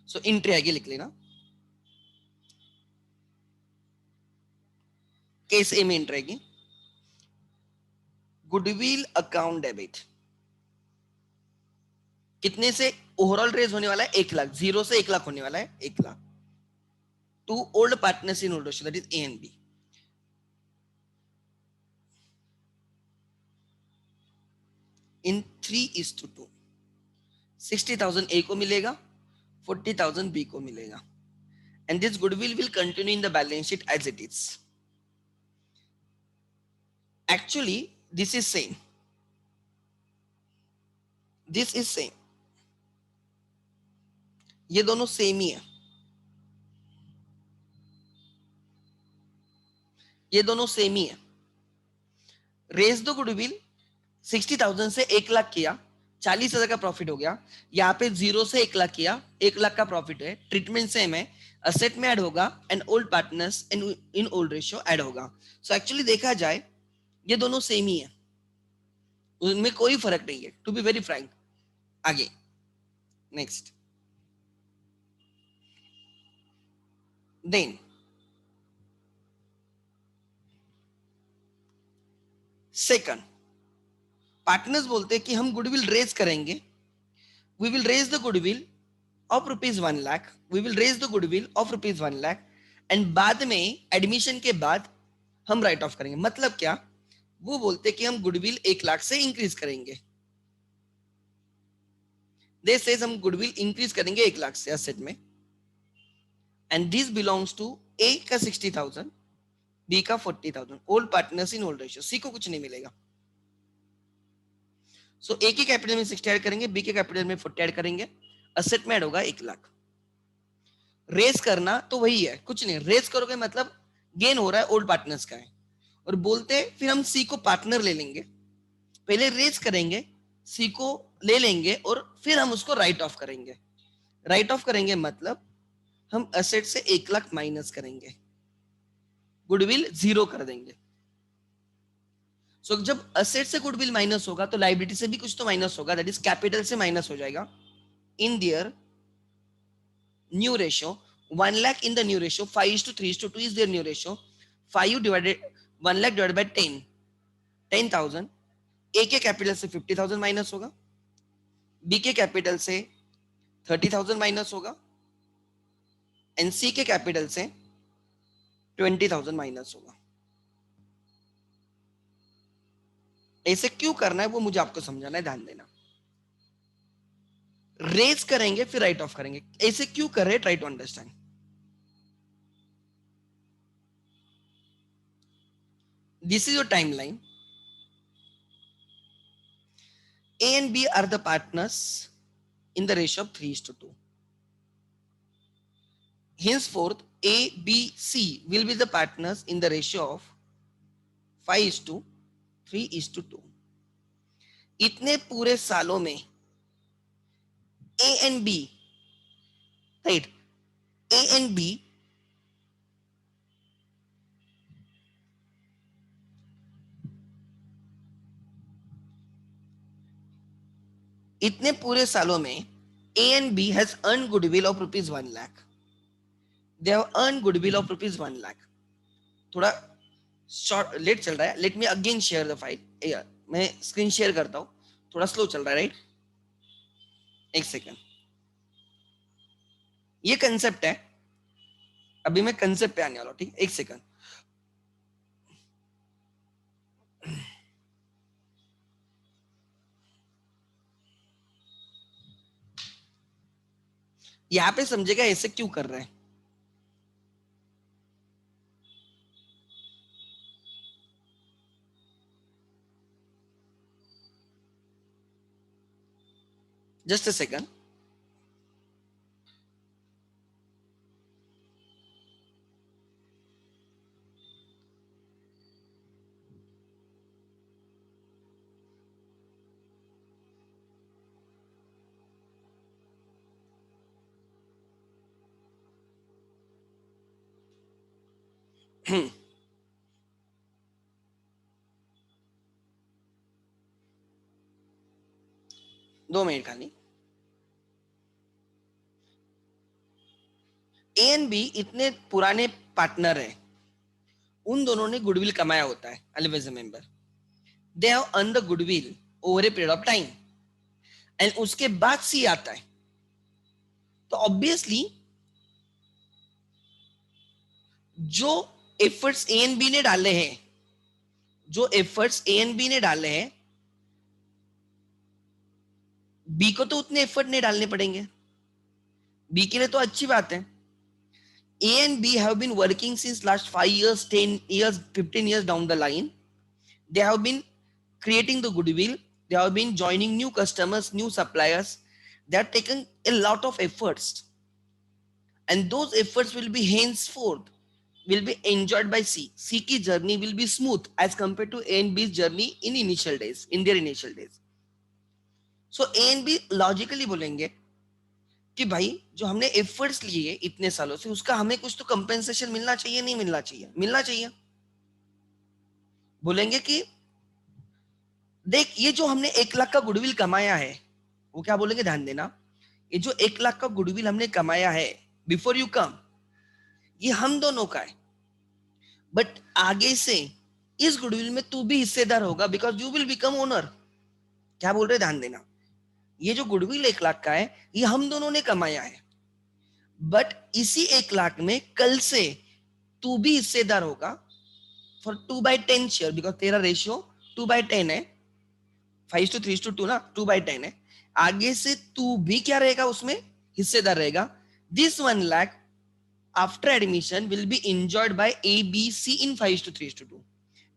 So entry आगे लिख लेना, केस ए में एंट्री आएगी, गुडविल अकाउंट डेबिट कितने से ओवरऑल रेज होने वाला है 1 लाख, जीरो से 1 लाख होने वाला है 1 lakh, to old partners in old ratio that is A and B. In 3:2, 60,000 A को मिलेगा, 40,000 बी को मिलेगा, and this goodwill will continue in the balance sheet as it is. Actually this is same, this is same, ये दोनों सेम ही है, ये दोनों सेम ही है। रेज द गुडविल 60,000 से 1 लाख किया, 40,000 का प्रॉफिट हो गया। यहाँ पे जीरो से 1 लाख किया, 1 लाख का प्रॉफिट है, ट्रीटमेंट सेम है, असेट में ऐड होगा and old partners in old ratio add होगा। सो एक्चुअली देखा जाए ये दोनों सेम ही है, उनमें कोई फर्क नहीं है, टू बी वेरी फ्रैंक। आगे नेक्स्ट, देन सेकंड, पार्टनर्स बोलते हैं कि हम गुडविल रेज करेंगे, we will raise the goodwill of ₹1 lakh, we will raise the goodwill of ₹1 lakh, and बाद में एडमिशन के बाद हम राइट ऑफ करेंगे। मतलब क्या, वो बोलते कि हम गुडविल 1 लाख से इंक्रीज करेंगे, दे सेज हम गुडविल इंक्रीज करेंगे 1 लाख से असेट में, and this belongs to A का 60,000, बी का 40,000, old partners in old ratio, C को कुछ नहीं मिलेगा। सो ए के कैपिटल में 60 ऐड करेंगे, बी के कैपिटल में 40 ऐड करेंगे, असेट में ऐड होगा 1 लाख। रेस करना तो वही है, कुछ नहीं, रेस करोगे मतलब गेन हो रहा है ओल्ड पार्टनर्स का है, और बोलते फिर हम सी को पार्टनर ले लेंगे, पहले रेस करेंगे, सी को ले लेंगे और फिर हम उसको राइट ऑफ करेंगे। राइट ऑफ करेंगे मतलब हम असेट से 1 लाख माइनस करेंगे, गुडविल जीरो कर देंगे। सो जब असेट से गुडविल माइनस होगा तो लाइबिलिटी से भी कुछ तो माइनस होगा, दैट इज कैपिटल से माइनस हो जाएगा। In their new ratio, 1 lakh in the new ratio, 5:3:2 is their new ratio, 5 divided 1 lakh divided by 10, 10,000, ए के कैपिटल से 50,000 माइनस होगा, बी के कैपिटल से 30,000 माइनस होगा, एंड सी के कैपिटल से 20,000 माइनस होगा। ऐसे क्यों करना है वो मुझे आपको समझाना है, ध्यान देना। रेज करेंगे फिर राइट ऑफ करेंगे, ऐसे क्यों कर रहे हैं, try to understand. This is your timeline. A and B are the partners in the ratio of 3:2. Henceforth, A, B, C will be the partners in the ratio of 5:3:2. इतने पूरे सालों में A and B, right? A and B इतने पूरे सालों में A and B has earned goodwill of rupees 1 lakh. They have earned goodwill of rupees 1 lakh. थोड़ा शॉर्ट लेट चल रहा है. Let me again share the file. मैं स्क्रीन शेयर करता हूँ. थोड़ा स्लो चल रहा है, राइट? एक सेकेंड. ये कंसेप्ट है. अभी मैं कंसेप्ट पे आने वाला हूँ, ठीक? एक सेकेंड. यहाँ पे समझेगा ऐसे क्यों कर रहे हैं. Just a second. दो मिनट खाली. ए एंड बी इतने पुराने पार्टनर हैं, उन दोनों ने गुडविल कमाया होता है. Always remember, they have earn the goodwill over a period of time. And उसके बाद सी आता है. तो ऑब्वियसली जो एफर्ट्स ए एंड बी ने डाले हैं, जो एफर्ट्स ए एंड बी ने डाले हैं, बी को तो उतने एफर्ट नहीं डालने पड़ेंगे. बी के लिए तो अच्छी बात है. A and B have been working since last 5 years, 10 years, 15 years down the line. They have been creating the goodwill. They have been joining new customers, new suppliers. They are taking a lot of efforts. And those efforts will be henceforth, will be enjoyed by C. C की journey will be smooth as compared to A and B's journey in initial days, in their initial days. So A and B logically बोलेंगे कि भाई जो हमने एफर्ट्स लिए इतने सालों से, उसका हमें कुछ तो कंपेंसेशन मिलना चाहिए. नहीं मिलना चाहिए? मिलना चाहिए. बोलेंगे कि देख, ये जो हमने 1 लाख का गुडविल कमाया है, वो क्या बोलेंगे, ध्यान देना, ये जो 1 लाख का गुडविल हमने कमाया है बिफोर यू कम, ये हम दोनों का है. बट आगे से इस गुडविल में तू भी हिस्सेदार होगा, because you will become owner. क्या बोल रहे, ध्यान देना. ये जो गुडविल 1 लाख का है, ये हम दोनों ने कमाया है. बट इसी 1 लाख में कल से तू भी हिस्सेदार होगा फॉर 2/10 शेयर, बिकॉज तेरा रेशियो 2/10 है. 5:3:2 ना, 2/10 है. आगे से तू भी क्या रहेगा, उसमें हिस्सेदार रहेगा. This 1 lakh after admission will be enjoyed by A B C in 5:3:2.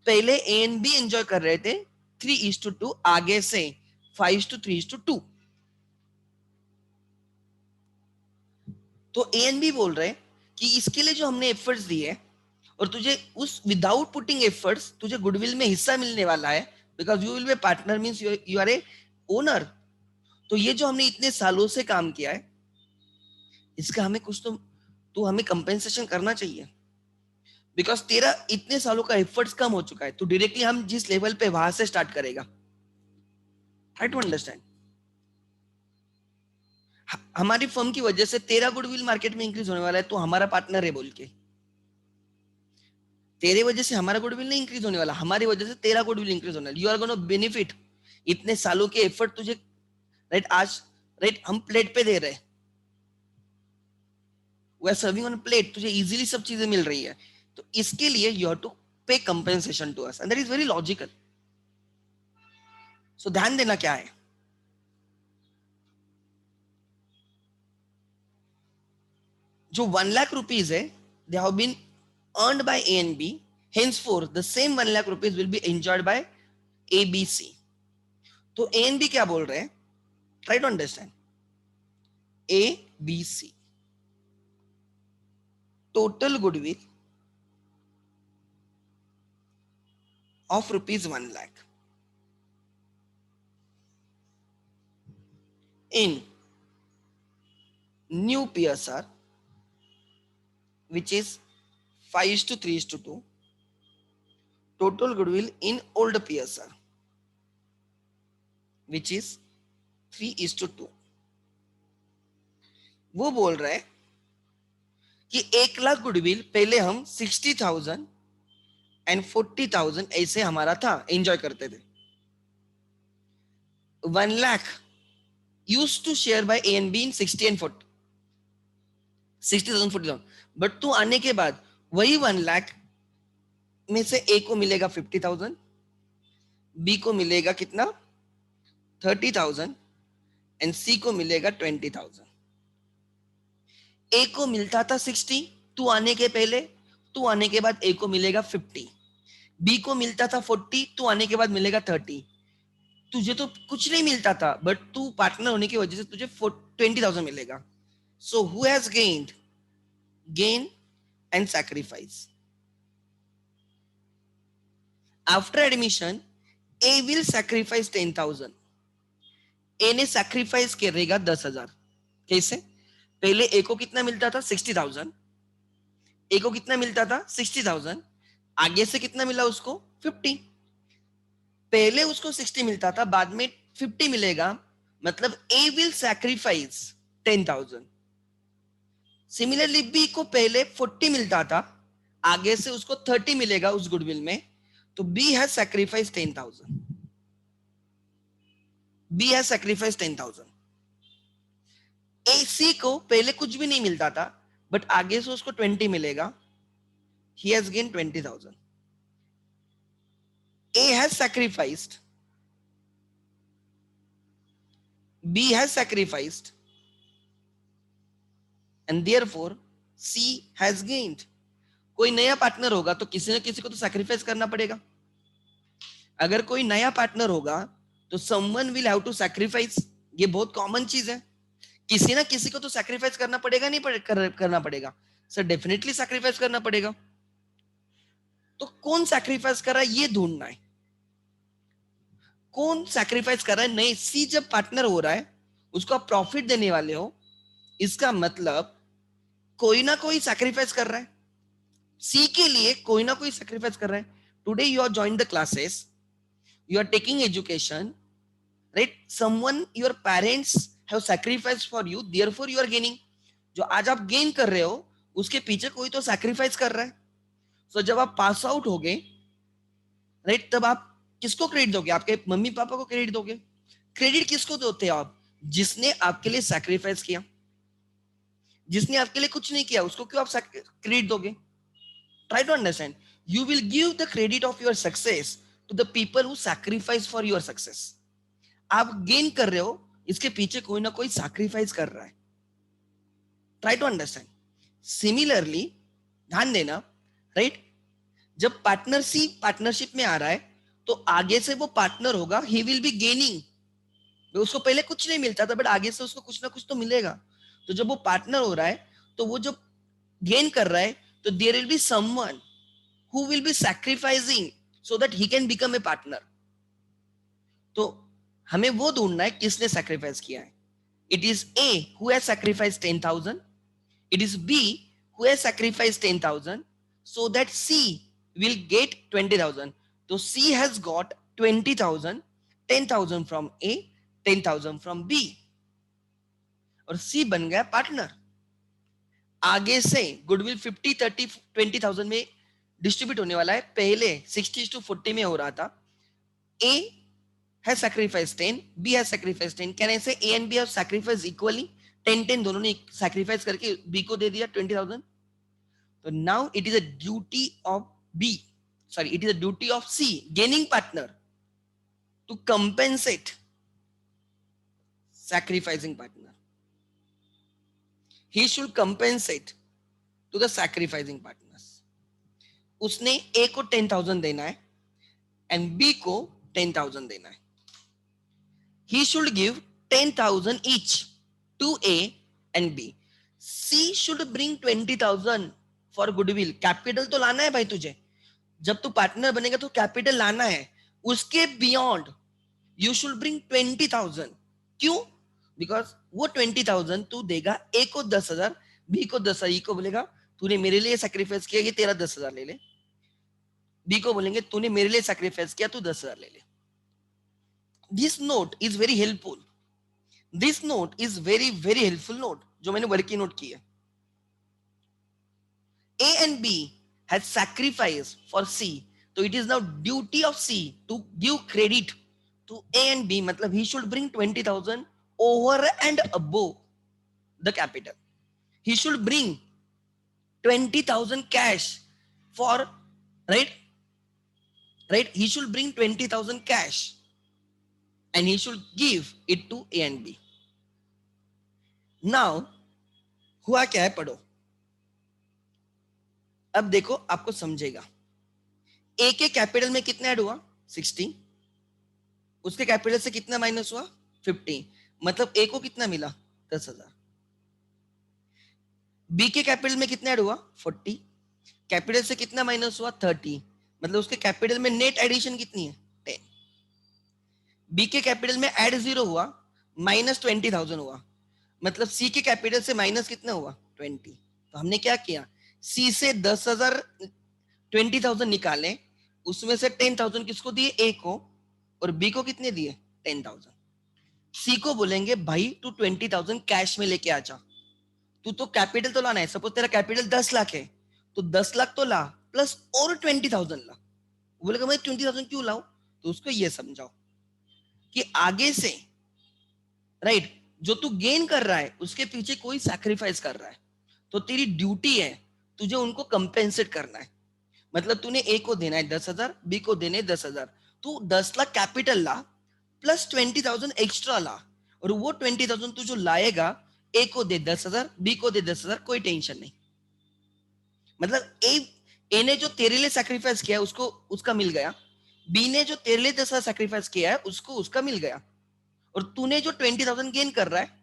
पहले ए एंड बी एंजॉय कर रहे थे 3:2, आगे से 5:3:2. तो ए एंड बी बोल रहे कि इसके लिए जो हमने एफर्ट्स दिए, और तुझे उस विदाउट पुटिंग एफर्ट्स तुझे गुडविल में हिस्सा मिलने वाला है, because you will be partner, means you are a owner. तो ये जो हमने इतने सालों से काम किया है, इसका हमें कुछ तो हमें कंपेंसेशन करना चाहिए. बिकॉज तेरा इतने सालों का एफर्ट्स कम हो चुका है, तो डायरेक्टली हम जिस लेवल पे वहां से स्टार्ट करेगा. Try to understand. हमारी फर्म की वजह से तेरा गुडविल मार्केट में इंक्रीज होने वाला है, तो हमारा पार्टनर है बोल के. तेरे वजह से हमारा गुडविल नहीं इंक्रीज होने वाला, हमारी वजह से तेरा गुडविल इंक्रीज होने वाला. You are gonna benefit. इतने सालों के एफर्ट तुझे, राइट, आज राइट हम प्लेट पे दे रहे हैं, we are serving on plate, तुझे इजीली सब चीजें मिल रही है. तो इसके लिए you have to pay compensation to us, and that is very logical. So ध्यान देना क्या है, जो 1 लाख रुपीज है, they have been earned by A and B. henceforth the same 1 lakh rupees will be enjoyed by ABC. तो A and B क्या बोल रहे हैं? Try to understand. A, B, C. Total goodwill of rupees 1 lakh. In new PSR, which is 5:3:2, total goodwill in old PSR, which is 3:2. वो बोल रहा है कि 1 लाख गुडविल पहले हम 60,000 एंड 40,000 ऐसे हमारा था, एंजॉय करते थे. 1 lakh used to share by A and B in 60 and 40, 60,000, 40,000. But तू आने के बाद वही 1 लाख में से A को मिलेगा 50,000, B को मिलेगा कितना 30,000 एंड C को मिलेगा 20,000. A को मिलता था 60 तू आने के पहले, तू आने के बाद A को मिलेगा 50. B को मिलता था 40 तू आने के बाद मिलेगा 30. तुझे तो कुछ नहीं मिलता था बट तू पार्टनर होने की वजह से तुझे 20,000 मिलेगा. So who has gained? Gain and sacrifice. After admission A will sacrifice 10,000. A ने सैक्रिफाइस करेगा 10,000. कैसे? पहले A को कितना मिलता था 60,000. A को कितना मिलता था 60,000. आगे से कितना मिला उसको 50. पहले उसको 60 मिलता था, बाद में 50 मिलेगा, मतलब A will sacrifice 10,000. Similarly B को पहले 40 मिलता था, आगे से उसको 30 मिलेगा उस गुडविल में, तो B has sacrificed 10,000. B has sacrificed 10,000. AC को पहले कुछ भी नहीं मिलता था, बट आगे से उसको 20 मिलेगा. He has gained 20,000. A has sacrificed. B has sacrificed. And therefore C has gained. कोई नया पार्टनर होगा तो किसी न किसी को तो सैक्रिफाइस करना पड़ेगा. अगर कोई नया पार्टनर होगा तो someone will have to sacrifice. ये बहुत कॉमन चीज है. किसी ना किसी को तो सैक्रिफाइस करना पड़ेगा, नहीं करना पड़ेगा सर? डेफिनेटली सैक्रिफाइस करना पड़ेगा. तो कौन सैक्रिफाइस कर रहा है ये ढूंढना है. कौन सैक्रिफाइस कर रहा है? नहीं, सी जब पार्टनर हो रहा है उसको आप प्रॉफिट देने वाले हो, इसका मतलब कोई ना कोई सैक्रिफाइस कर रहा है. सी के लिए कोई ना कोई सैक्रिफाइस कर रहा है. Today you are join the classes, you are taking education, right? Someone, your parents have sacrificed for you, therefore you are gaining. जो आज आप गेन कर रहे हो उसके पीछे कोई तो सैक्रिफाइस कर रहा है. सो जब आप पास आउट हो गए, राइट, तब आप किसको क्रेडिट दोगे? आपके मम्मी पापा को क्रेडिट दोगे. क्रेडिट किसको देते हो आप? जिसने आपके लिए सैक्रिफाइस किया. जिसने आपके लिए कुछ नहीं किया उसको क्यों आप क्रेडिट दोगे? Try to understand. You will give the credit of your success to the people who sacrifice for your success. आप गेन कर रहे हो, इसके पीछे कोई ना कोई सैक्रिफाइस कर रहा है. Try to understand. सिमिलरली ध्यान देना, राइट, जब पार्टनर सी पार्टनरशिप में आ रहा है तो आगे से वो पार्टनर होगा, ही विल बी गेनिंग. उसको पहले कुछ नहीं मिलता था बट आगे से उसको कुछ ना कुछ तो मिलेगा. तो जब वो पार्टनर हो रहा है तो वो जब गेन कर रहा है तो there will be someone who will be sacrificing so that he can become a partner. तो हमें वो ढूंढना है किसने सैक्रिफाइस किया है. It is A who has sacrificed 10,000. It is B who has sacrificed 10,000 so that C will get 20,000. तो C has got 20,000, 10,000 from A, 10,000 from B. और C बन गया पार्टनर. आगे से गुडविल 50, 30, 20,000 में डिस्ट्रीब्यूट होने वाला है. पहले 60:40 में हो रहा था. A has sacrificed 10, B has sacrificed 10. Can I say A and B have sacrificed equally? 10-10 दोनों ने sacrifice करके B को दे दिया 20,000. तो now it is a duty of B, sorry, it is a duty of C, gaining partner, to compensate sacrificing partner. He should compensate to the sacrificing partners. उसने ए को 10,000 देना है एंड बी को 10,000 देना है. He should give 10,000 each to A and B. C should bring 20,000 for goodwill. Capital तो लाना है भाई तुझे. जब तू पार्टनर बनेगा तो कैपिटल लाना है. उसके बियॉन्ड यू शुड ब्रिंग 20,000. क्यों? बिकॉज वो 20,000 तू देगा. ए को 10,000, बी को 10,000. ई को बोलेगा तूने मेरे लिए सैक्रिफाइस किया, ये तेरा 10,000 ले ले. बी को बोलेंगे तूने मेरे लिए सैक्रिफाइस किया, तू 10,000 ले ले. This note is very helpful. This note is very helpful note जो मैंने वर्किंग नोट की है. A and B has sacrificed for C, so it is now duty of C to give credit to A and B. मतलब he should bring 20,000 over and above the capital. He should bring 20,000 cash for right. He should bring 20,000 cash and he should give it to A and B. Now हुआ क्या है पढ़ो. अब देखो आपको समझेगा. ए के कैपिटल में कितना ऐड हुआ 60, उसके कैपिटल से कितना माइनस हुआ 50, मतलब ए को कितना मिला 10,000. बी के कैपिटल में कितना ऐड हुआ 40, कैपिटल से कितना माइनस हुआ 30, मतलब उसके कैपिटल में नेट एडिशन कितनी है 10. बी के कैपिटल में ऐड 0 हुआ, माइनस 20,000 हुआ, मतलब सी के कैपिटल से माइनस कितना हुआ 20. तो हमने क्या किया, सी से 10,000 20,000 निकाले, उसमें से 10,000 किसको दिए ए को, और बी को कितने दिए 10,000. सी को बोलेंगे भाई तू 20,000 कैश में लेके आ जा. तू तो कैपिटल तो लाना है. सपोज तेरा कैपिटल 10 लाख है तो 10 लाख तो ला प्लस और 20,000 ला. बोलेगा मैं 20,000 क्यों लाऊं? तो उसको ये समझाओ कि आगे से राइट जो तू गेन कर रहा है उसके पीछे कोई सैक्रिफाइस कर रहा है, तो तेरी ड्यूटी है तुझे उनको कंपेंसेट करना है. मतलब तूने ए को देना है 10,000, बी को देने 10,000, तू 10 लाख कैपिटल ला प्लस 20,000 एक्स्ट्रा ला, और वो 20,000 तू जो लाएगा ए को दे 10,000, बी को दे 10,000, कोई टेंशन नहीं. मतलब ए ने जो तेरे लिए सैक्रिफाइस किया है उसको उसका मिल गया, बी ने जो तेरे लिए 10,000 सैक्रिफाइस किया है उसको उसका मिल गया, और तूने जो 20,000 गेन कर रहा है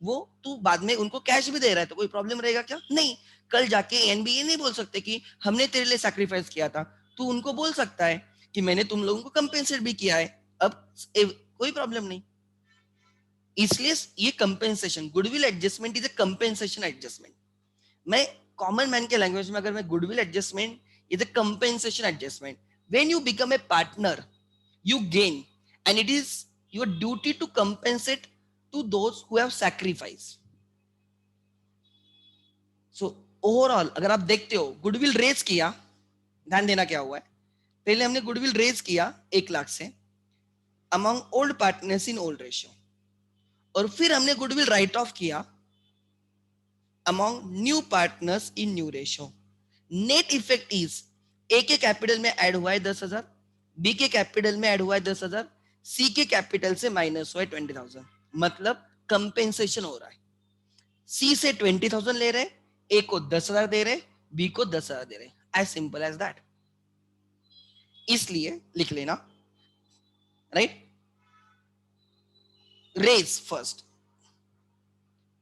वो तू बाद में उनको कैश भी दे रहा है. तो कोई प्रॉब्लम रहेगा क्या? नहीं. कल जाके एनबीए नहीं बोल सकते कि हमने तेरे लिए सैक्रिफाइस किया था. तू उनको बोल सकता है कि मैंने तुम लोगों को कंपेंसेट भी किया है. अब कोई प्रॉब्लम नहीं. इसलिए ये compensation, goodwill adjustment is a compensation adjustment. मैं कॉमन मैन के लैंग्वेज में अगर मैं goodwill adjustment is a compensation adjustment. When you become a partner you gain and it is your duty to compensate to those who have sacrificed. So overall अगर आप देखते हो गुडविल रेज किया, ध्यान देना क्या हुआ है. पहले हमने गुडविल रेज किया 1 लाख से among old partners in old ratio, और फिर हमने गुडविल राइट ऑफ किया among new partners in new ratio. Net effect is a के कैपिटल में ऐड हुआ है 10,000, बी के कैपिटल में ऐड हुआ है 10,000, सी के कैपिटल से माइनस हुआ है 20,000, मतलब कंपेंसेशन हो रहा है. सी से 20,000 ले रहे, ए को 10,000 दे रहे, बी को 10,000 दे रहे. As simple as that. इसलिए लिख लेना right. Raise first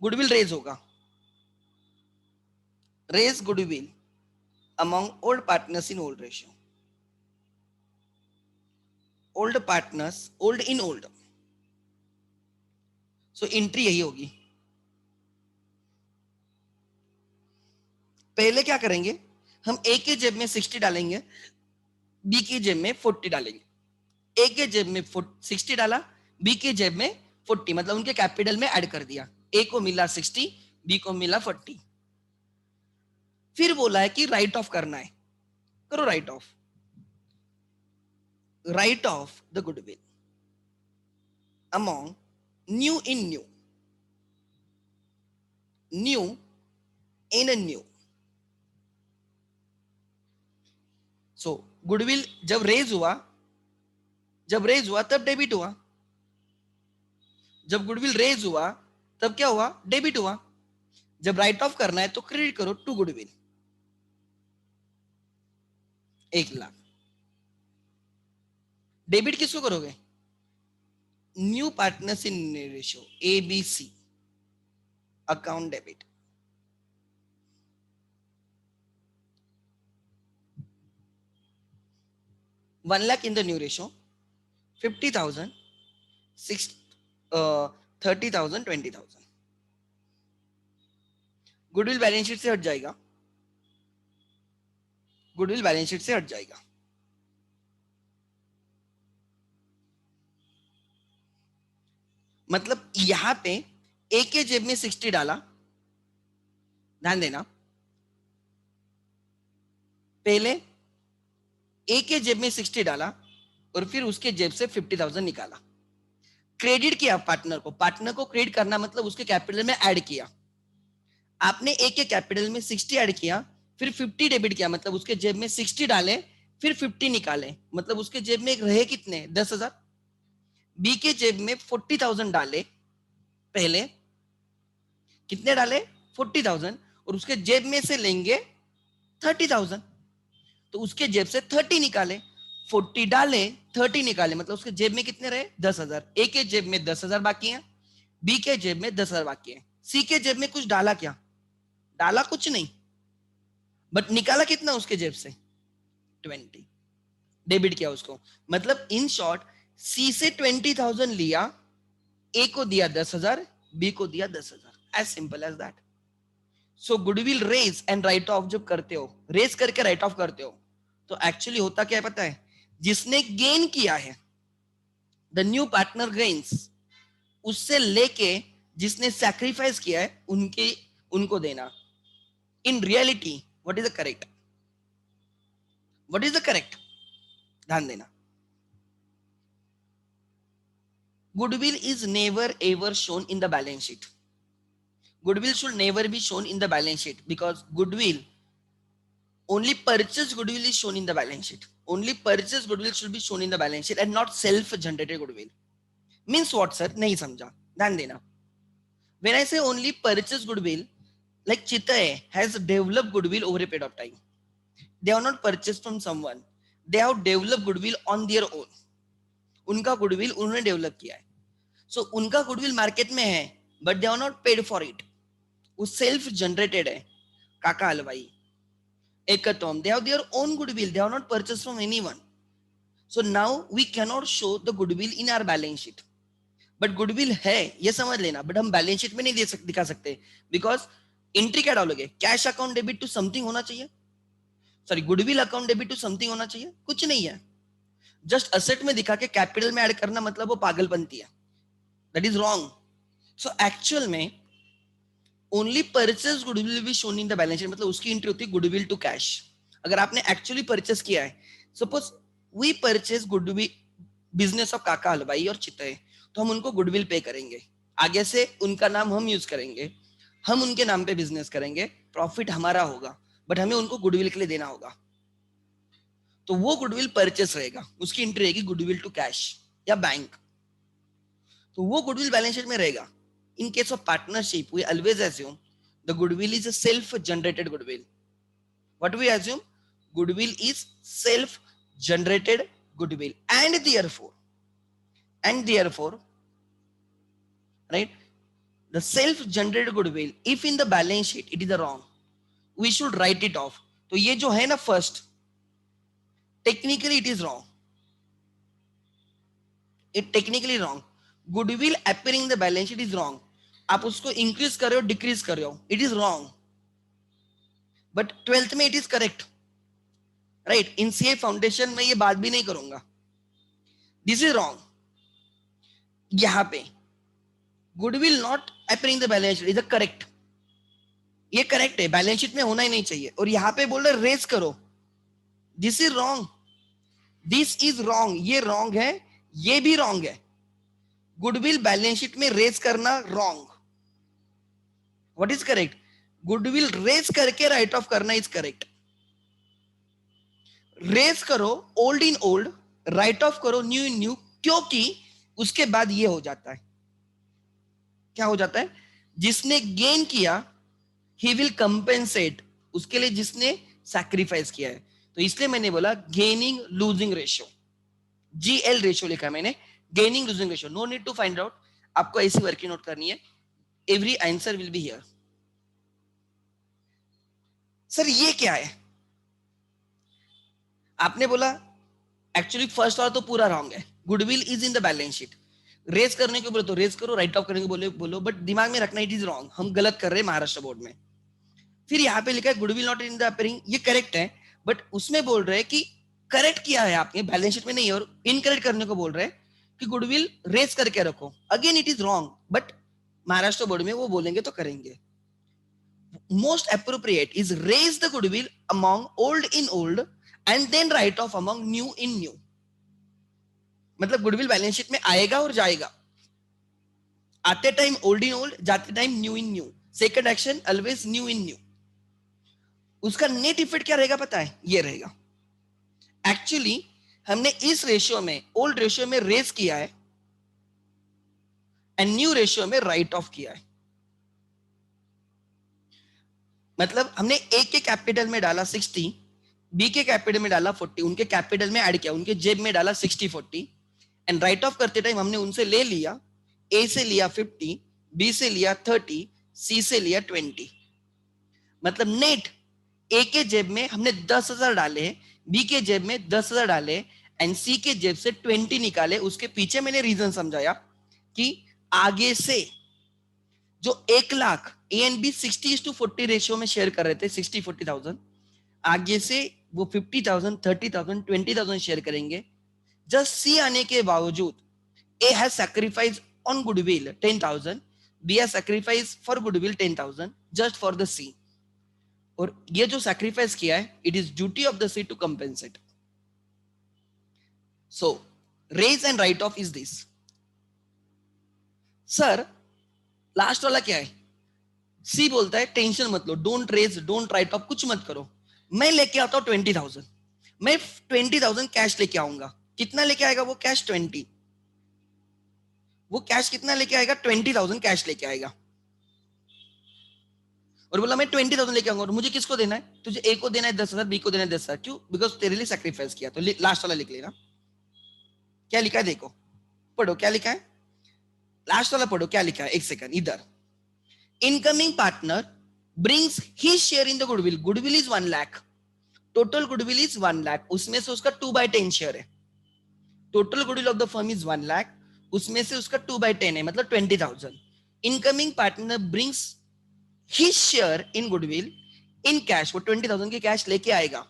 goodwill raise होगा, raise goodwill among old partners in old ratio. Old partners, old in old. So entry यही होगी. पहले क्या करेंगे, हम ए के जेब में 60 डालेंगे, बी की जेब में 40 डालेंगे. ए के जेब में 60 डाला, बी के जेब में 40, मतलब उनके कैपिटल में ऐड कर दिया. ए को मिला 60, बी को मिला 40. फिर बोला है कि राइट ऑफ करना है, करो right of. Right off the goodwill among new in new, new in a new. So goodwill जब रेज हुआ तब डेबिट हुआ, जब गुडविल रेज हुआ तब क्या हुआ, डेबिट हुआ. जब राइट ऑफ करना है तो क्रेडिट करो टू गुडविल. 1 लाख। डेबिट किसको करोगे? New partners in ratio, ABC account debit. ₹1 lakh in the new ratio, 50,000, 30,000, 20,000। Goodwill balance sheet से हट जाएगा, गुडविल बैलेंस शीट से हट जाएगा। मतलब यहां पे ए के जेब में 60 डाला, ध्यान देना, पहले ए के जेब में 60 डाला और फिर उसके जेब से 50,000 निकाला, क्रेडिट किया पार्टनर को। पार्टनर को क्रेडिट करना मतलब उसके कैपिटल में ऐड किया। आपने ए के कैपिटल में 60 ऐड किया, फिर 50 डेबिट किया, मतलब उसके जेब में 60 डाले, फिर 50 निकाले, मतलब उसके जेब में रहे कितने? 10,000। बी के जेब में 40,000 डाले, पहले कितने डाले? 40,000, और उसके जेब में से लेंगे 30,000, तो उसके जेब से 30 निकाले, 40 डाले, 30 निकाले, मतलब उसके जेब में कितने रहे? 10,000। ए के जेब में 10,000 बाकी है, बी के जेब में 10,000 बाकी है। सी के जेब में कुछ डाला क्या? डाला कुछ नहीं, बट निकाला कितना उसके जेब से? 20, डेबिट किया उसको। मतलब इन शॉर्ट, सी से 20,000 लिया, ए को दिया 10,000, बी को दिया 10,000, as simple as that. So goodwill raise and write off जब करते हो, रेज करके राइट ऑफ करते हो, तो एक्चुअली होता क्या है पता है? जिसने गेन किया है, द न्यू पार्टनर गेन्स, उससे लेके जिसने सैक्रिफाइस किया है उनके उनको देना। In reality what is the correct? What is the correct? ध्यान देना, goodwill is never ever shown in the balance sheet. Goodwill should never be shown in the balance sheet, because goodwill, only purchase goodwill is shown in the balance sheet. Only purchase goodwill should be shown in the balance sheet and not self generated goodwill. Means what sir? नहीं समझा, ध्यान देना। When I say only purchase goodwill, like Chittae has developed goodwill over a period of time. They have not purchased from someone. They have developed goodwill on their own. उनका गुडविल उन्होंने डेवलप किया है। सो उनका गुडविल मार्केट में है, but they are not paid for it. वो सेल्फ जनरेटेड है। काका हलवाई, एकतोम, they have their own goodwill. They have not purchased from anyone. So now we cannot show the goodwill in our balance sheet. But goodwill है ये समझ लेना, बट हम बैलेंस शीट में नहीं दिखा सकते, बिकॉज एंट्री क्या डालोगे? Cash account debit to something होना चाहिए, sorry goodwill account debit to something होना चाहिए, कुछ नहीं है। जस्ट असेट में दिखा के कैपिटल में ऐड करना मतलब वो पागलपंती है, that is wrong. So actual में only purchase goodwill will be shown in the balance sheet, मतलब उसकी एंट्री होती है गुडविल टू कैश। अगर आपने एक्चुअली परचेज किया है, suppose we purchase goodwill business of Kaka Halwai और चितई, तो हम उनको गुडविल पे करेंगे, आगे से उनका नाम हम यूज करेंगे, हम उनके नाम पे बिजनेस करेंगे, प्रॉफिट हमारा होगा, बट हमें उनको गुडविल के लिए देना होगा। तो वो गुडविल परचेस रहेगा, उसकी एंट्री रहेगी गुडविल टू कैश या बैंक, तो वो गुडविल बैलेंस शीट में रहेगा। In case of partnership we always assume the goodwill is a self generated goodwill. What we assume? Goodwill is self generated goodwill, and therefore right, the self generated goodwill, if in the balance sheet it is wrong, we should write it off. तो ये जो है ना first, technically it is wrong, it technically wrong. Goodwill appearing the balance sheet is wrong. आप उसको इंक्रीज कर रहे हो, डिक्रीज कर रहे हो, it is wrong, but 12th में it is correct, right. In CA foundation में ये बात भी नहीं करूंगा, दिस इज रॉन्ग। यहां पे goodwill not appearing the balance sheet is a correct, ये करेक्ट है, बैलेंस शीट में होना ही नहीं चाहिए। और यहां पे बोल रहे रेज करो, this is wrong, this is wrong, ये रॉन्ग है, ये भी रॉन्ग है। गुडविल बैलेंस शीट में रेज करना wrong. What is correct? Goodwill raise करके राइट ऑफ करना इज करेक्ट। रेज करो old in old, write off करो न्यू इन न्यू, क्योंकि उसके बाद ये हो जाता है, क्या हो जाता है? जिसने गेन किया ही विल कंपेंसेट, उसके लिए जिसने सैक्रिफाइस किया है। तो तो इसलिए मैंने बोला gaining losing ratio, GL ratio लिखा है मैंने, gaining losing ratio. No need to find out, आपको ऐसी वर्किंग नोट करनी है, every answer will be here. Sir ये क्या है? आपने बोला एक्चुअली फर्स्ट वाला तो पूरा रॉन्ग है, goodwill is in the balance sheet. Raise करने को बोले तो रेज करो, राइट ऑफ करने को बोले बोलो, बट दिमाग में रखना इट इज रॉन्ग, हम गलत कर रहे हैं महाराष्ट्र बोर्ड में। फिर यहाँ पे लिखा है goodwill not in the appearing, ये करेक्ट है, बट उसमें बोल रहे हैं कि करेक्ट किया है आपने, बैलेंस शीट में नहीं, और इनकरेक्ट करने को बोल रहे हैं कि गुडविल रेज करके रखो। Again it is wrong, but Maharashtra board में वो बोलेंगे तो करेंगे। Most appropriate is raise the goodwill among old in old and then write off among new in new. मतलब गुडविल बैलेंस शीट में आएगा और जाएगा, आते टाइम ओल्ड इन ओल्ड, जाते time new in new, second action always new in new. उसका नेट इफेक्ट क्या रहेगा पता है? ये रहेगा। एक्चुअली हमने इस रेशियो में, ओल्ड रेशियो में रेज किया है एंड न्यू रेशियो में राइट ऑफ किया है। मतलब हमने ए के कैपिटल में डाला 60, बी के कैपिटल में डाला 40, उनके कैपिटल में ऐड किया, उनके जेब में डाला 60-40, एंड राइट ऑफ करते टाइम हमने उनसे ले लिया, ए से लिया 50, बी से लिया 30, सी से लिया 20। मतलब नेट ए के जेब में हमने 10,000 डाले, बी के जेब में 10,000 डाले एंड सी के जेब से 20 निकाले। उसके पीछे मैंने रीजन समझाया कि आगे से जो 1,00,000 ए एंड बी 60:40 रेशियो में शेयर कर रहे थे, 60-40,000, आगे से वो 50,000, 30,000, 20,000 शेयर करेंगे। जस्ट सी आने के बावजूद A has sacrifice on goodwill 10,000, B has sacrifice for goodwill 10,000 just for the C. और ये जो सैक्रिफाइस किया है, it is duty of the C to compensate. So raise and write off is this. Sir last वाला क्या है? सी बोलता है टेंशन मत लो, don't raise, don't write off, कुछ मत करो, मैं लेके आता हूं 20,000, मैं 20,000 कैश लेके आऊंगा। कितना लेके आएगा वो कैश? 20। वो कैश कितना लेके आएगा? 20,000 कैश लेके आएगा। और बोला मैं 20,000 लेके आऊंगा, और मुझे किसको देना है? तुझे ए को देना है 10,000, बी को देना है 10,000। क्यों? बिकॉज तेरे लिए सैक्रिफाइस किया। तो लास्ट वाला लिख लेना। क्या लिखा है देखो, पढ़ो क्या लिखा है, लास्ट वाला पढ़ो क्या लिखा है। एक सेकंड, इधर incoming partner brings his share in the goodwill, goodwill is 1,00,000, total goodwill is 1,00,000, उसमें से उसका 2/10 शेयर है। Total goodwill of the firm is 1,00,000, उसमें से उसका 2/10 है, मतलब 20,000। Incoming partner brings his share in goodwill in cash, वो 20,000 की कैश लेके आएगा,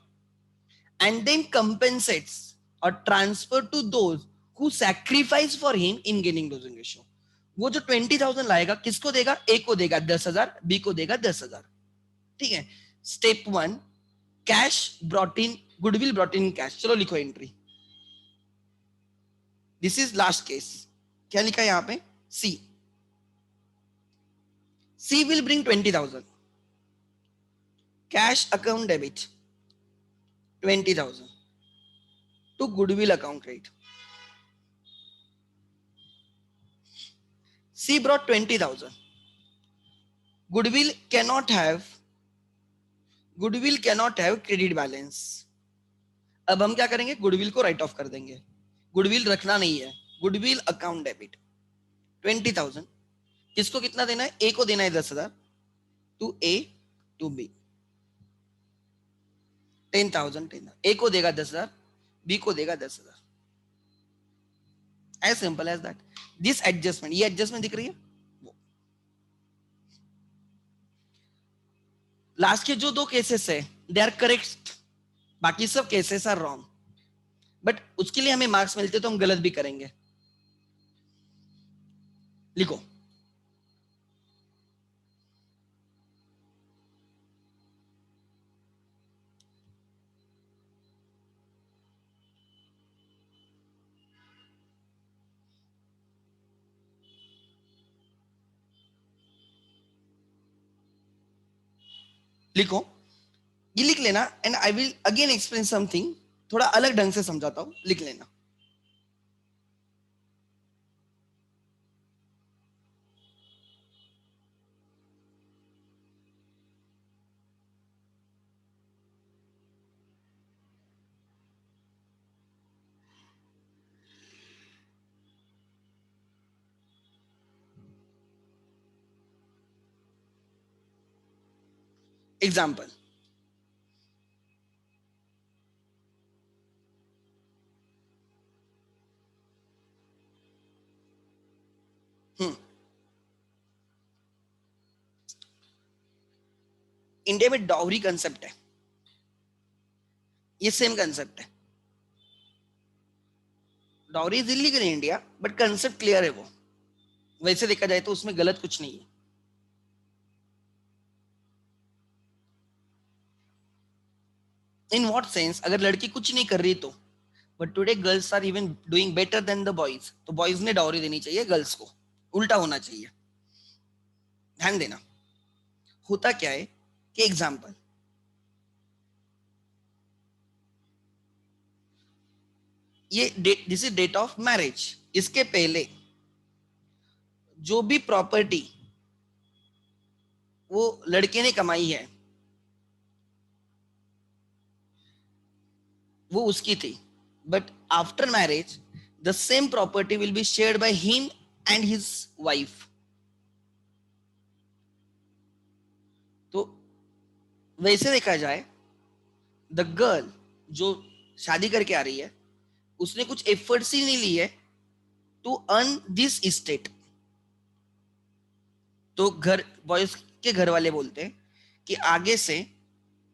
एंड देन कंपेंसेट्स और transfer to those who sacrifice for him in gaining losing ratio. वो जो 20,000 लाएगा किसको देगा? ए को देगा 10,000, बी को देगा 10,000। ठीक है। Step 1, cash brought in, goodwill brought in cash. चलो लिखो entry. This is last case. क्या लिखा है यहां पे? C, C will bring 20,000, cash account debit 20,000 to goodwill account credit. C brought 20,000. Goodwill cannot have credit balance. अब हम क्या करेंगे? गुडविल को राइट ऑफ कर देंगे, गुडविल रखना नहीं है, गुडविल अकाउंट डेबिट 20,000। किसको कितना देना है? ए को देना है 10,000, to A to B 10,000। A को देगा 10,000, बी को देगा 10,000। As simple as that. This adjustment, ये एडजस्टमेंट दिख रही है, लास्ट के जो 2 केसेस है दे आर करेक्ट, बाकी सब केसेस आर रॉन्ग, बट उसके लिए हमें मार्क्स मिलते तो हम गलत भी करेंगे। लिखो, लिखो, ये लिख लेना, and I will again explain something, थोड़ा अलग ढंग से समझाता हूं, लिख लेना। एग्जाम्पल, इंडिया में डाउरी कंसेप्ट है, ये सेम कंसेप्ट है। Dowry is illegal in India, but concept clear है वो, वैसे देखा जाए तो उसमें गलत कुछ नहीं है। इन व्हाट सेंस, अगर लड़की कुछ नहीं कर रही तो, but today girls are even doing better than the boys, तो बॉयज ने डाउरी देनी चाहिए गर्ल्स को, उल्टा होना चाहिए। ध्यान देना, होता क्या है कि एग्जाम्पल, ये this is date of marriage, इसके पहले जो भी प्रॉपर्टी वो लड़के ने कमाई है वो उसकी थी, but after marriage the same property will be shared by him and his wife. तो वैसे देखा जाए, द गर्ल जो शादी करके आ रही है उसने कुछ एफर्ट्स ही नहीं ली है टू अर्न दिस इस्टेट। तो घर बॉयज के घर वाले बोलते हैं कि आगे से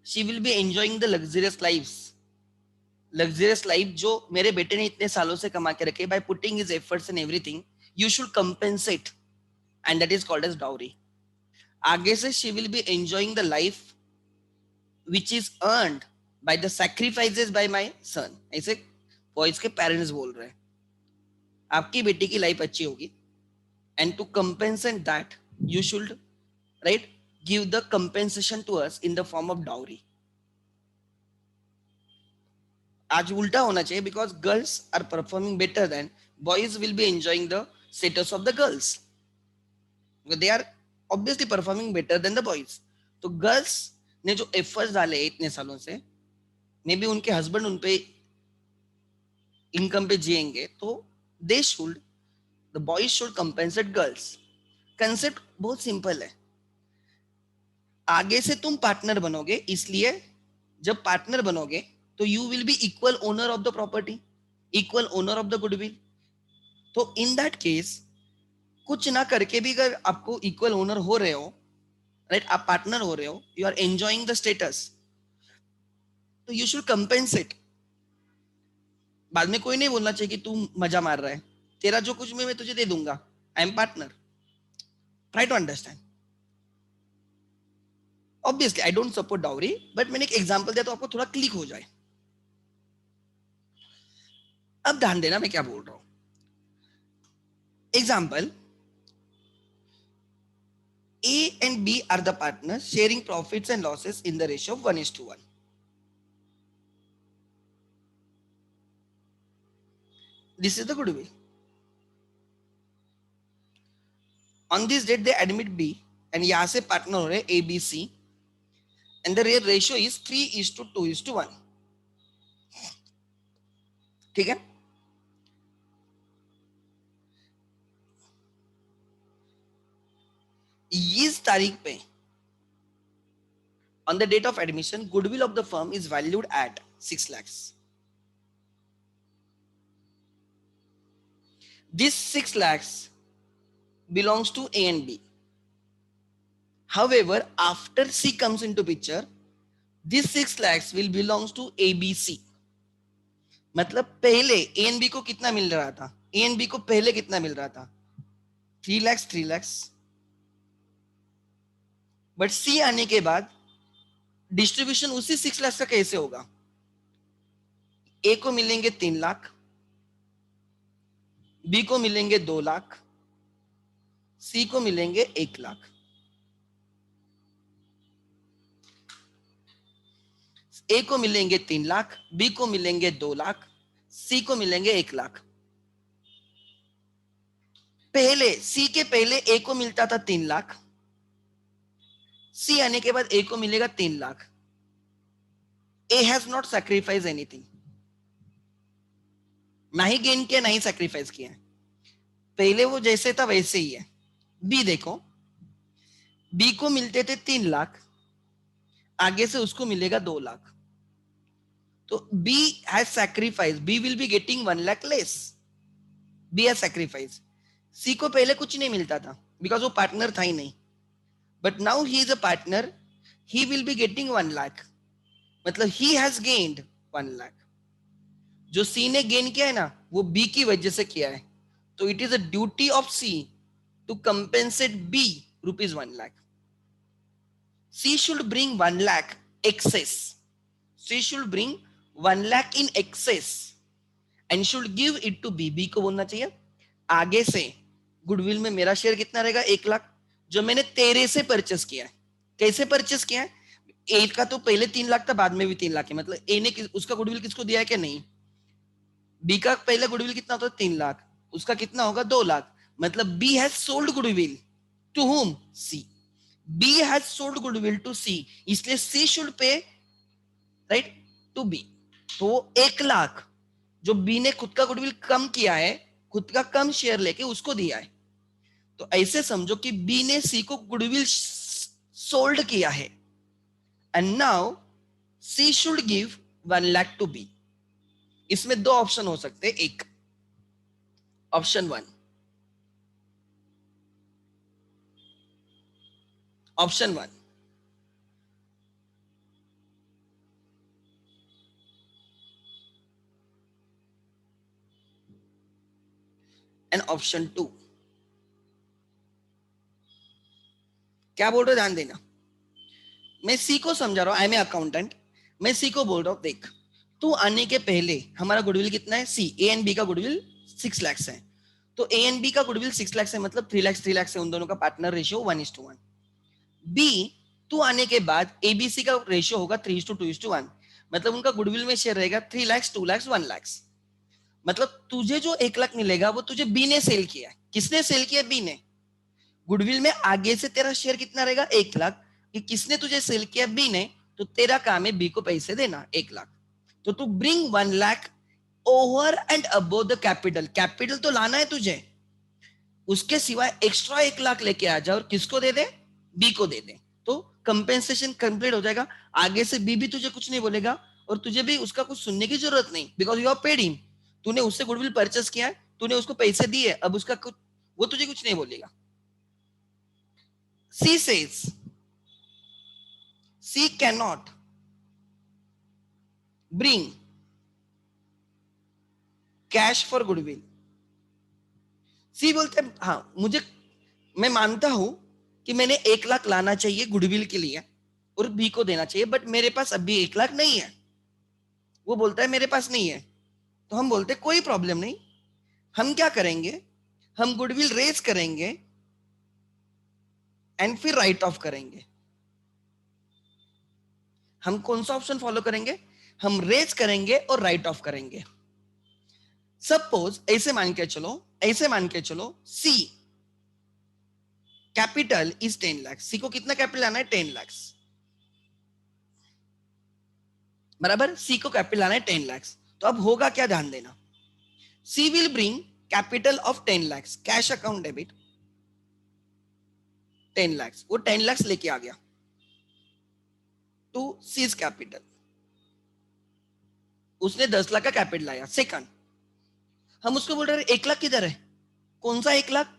she will be enjoying the luxurious life जो मेरे बेटे ने इतने सालों से कमा के रखे, by putting his efforts and everything, you should compensate, and that is called as dowry. आगे से she will be enjoying the life which is earned by the sacrifices by my son, ऐसे बॉयज के पेरेंट्स बोल रहे हैं। आपकी बेटी की लाइफ अच्छी होगी, and to compensate that you should, right, give the compensation to us in the form of dowry. आज उल्टा होना चाहिए, because girls are performing better than boys will be enjoying the status of the girls, because they are obviously performing better than the boys. तो गर्ल्स ने जो एफर्ट्स डाले इतने सालों से, मे बी उनके हस्बैंड उनपे इनकम पे जिएंगे, तो they should, the boys should compensate girls. Concept बहुत सिंपल है, आगे से तुम पार्टनर बनोगे, इसलिए जब पार्टनर बनोगे तो you will B equal owner of the property, equal owner of the goodwill. तो इन दैट केस कुछ ना करके भी अगर आपको इक्वल ओनर हो रहे हो, राइट, आप पार्टनर हो रहे हो, you are enjoying the status, तो यू शुड कंपेंसेट। बाद में कोई नहीं बोलना चाहिए कि तू मजा मार रहा है, तेरा जो कुछ मैं तुझे दे दूंगा, I am partner. Try to understand. Obviously I don't support dowry, but मैंने एक एग्जांपल दिया तो आपको थोड़ा क्लिक हो जाए। अब ध्यान देना मैं क्या बोल रहा हूं। Example, A and B are the partners sharing profits and losses in the ratio of 1:1. This is the goodwill. On this date they admit B, and यहाँ से partner हो रहे A, B, C, and the ratio is 3:2:1. ठीक है। इस तारीख पे, on the date of admission, goodwill of the firm is valued at 6 lakhs. This 6 lakhs belongs to A and B. However, after C comes into picture, this 6 lakhs will belongs to ABC. मतलब पहले ए एंड बी को कितना मिल रहा था, ए एंड बी को पहले कितना मिल रहा था, 3 lakhs। बट सी आने के बाद डिस्ट्रीब्यूशन उसी 6 लाख का कैसे होगा, ए को मिलेंगे 3 लाख, बी को मिलेंगे 2 लाख, सी को मिलेंगे 1 लाख। ए को मिलेंगे 3 लाख, बी को मिलेंगे 2 लाख, सी को मिलेंगे 1 लाख। पहले सी के पहले ए को मिलता था 3 लाख, सी आने के बाद ए को मिलेगा 3 lakh. A has not sacrifice anything, ना ही गेन किया ना ही सैक्रिफाइस किया, पहले वो जैसे था वैसे ही है। बी देखो, बी को मिलते थे 3 लाख, आगे से उसको मिलेगा 2 लाख। तो B has sacrifice, B will be getting 1 lakh less. B has sacrifice. C को पहले कुछ नहीं मिलता था बिकॉज वो पार्टनर था ही नहीं, but now he is a partner, he will be getting 1 lakh, मतलब ही हैज गेन्ड 1 लाख। जो सी ने गेन किया है ना वो बी की वजह से किया है, तो it is a duty of C to compensate B rupees 1 lakh. C should bring 1 lakh excess. She should bring 1 lakh in excess and should give it to B. B को बोलना चाहिए आगे से गुडविल में मेरा शेयर कितना रहेगा 1 लाख, जो मैंने तेरे से परचेस किया है। कैसे परचेस किया है? ए का तो पहले 3 लाख था, बाद में भी 3 लाख है, मतलब ए ने उसका गुडविल किसको दिया है क्या? नहीं। बी का पहले गुडविल कितना होता है? 3 लाख, उसका कितना होगा? 2 लाख, मतलब B has sold goodwill to whom? C. B has sold goodwill to C, इसलिए C should pay right to B. तो 1 लाख जो बी ने खुद का गुडविल कम किया है, खुद का कम शेयर लेके उसको दिया है। तो ऐसे समझो कि बी ने सी को गुडविल सोल्ड किया है and now C should give 1 lakh to B. इसमें 2 ऑप्शन हो सकते हैं। एक ऑप्शन 1, ऑप्शन 1 एंड ऑप्शन 2। क्या बोल रहे हो? ध्यान देना, मैं सी को समझा रहा हूं, आई एम ए अकाउंटेंट। मैं सी को बोल रहा हूं देख, तू आने के पहले हमारा गुडविल कितना है? सी, ए एंड बी का गुडविल 6 लाख है। तो ए एंड बी का गुडविल 6 लाख है, मतलब 3 लाख है, उन दोनों का पार्टनर रेशियो 1:1। बी, तू आने के बाद एबीसी का रेशियो होगा 3:2:1, मतलब उनका गुडविल में शेयर रहेगा 3 लाख, 2 लाख, 1 लाख। मतलब तुझे जो 1 लाख मिलेगा वो तुझे बी ने सेल किया है। किसने सेल किया? बी ने। गुडविल में आगे से तेरा शेयर कितना रहेगा? 1 लाख। कि किसने तुझे सेल किया? बी ने। तो तेरा काम है बी को पैसे देना 1 लाख। तो तू bring 1 lakh over and above the capital. Capital तो लाना है तुझे, उसके सिवाय एक्स्ट्रा 1 लाख लेके आ जा और किसको दे दे? बी को दे दे। तो कंपेंसेशन कंप्लीट हो जाएगा। आगे से बी भी तुझे कुछ नहीं बोलेगा और तुझे भी उसका कुछ सुनने की जरूरत नहीं, because you have paid him. तूने उससे गुडविल परचेस किया है, तूने उसको पैसे दिए, अब उसका कुछ, वो तुझे कुछ नहीं बोलेगा। C says C cannot bring cash for goodwill. सी बोलते हैं हाँ मुझे, मैं मानता हूं कि मैंने 1 लाख लाना चाहिए गुडविल के लिए और बी को देना चाहिए, बट मेरे पास अभी 1 लाख नहीं है। वो बोलता है मेरे पास नहीं है। तो हम बोलते कोई प्रॉब्लम नहीं, हम क्या करेंगे, हम गुडविल रेज करेंगे एंड फिर राइट ऑफ करेंगे। हम कौन सा ऑप्शन फॉलो करेंगे? हम रेज करेंगे और राइट ऑफ करेंगे। सपोज ऐसे मान के चलो, ऐसे मान के चलो सी कैपिटल इज 10 लाख। सी को कितना कैपिटल लाना है? 10 लाख। बराबर, सी को कैपिटल लाना है 10 लाख। तो अब होगा क्या? ध्यान देना, C will bring capital of 10 lakh, cash account debit 10 lakh. वो 10 लाख लेके आ गया टू सीज कैपिटल। उसने 10 लाख का कैपिटल लाया। सेकंड, हम उसको बोल रहे हैं 1 लाख किधर है? कौन सा 1 लाख?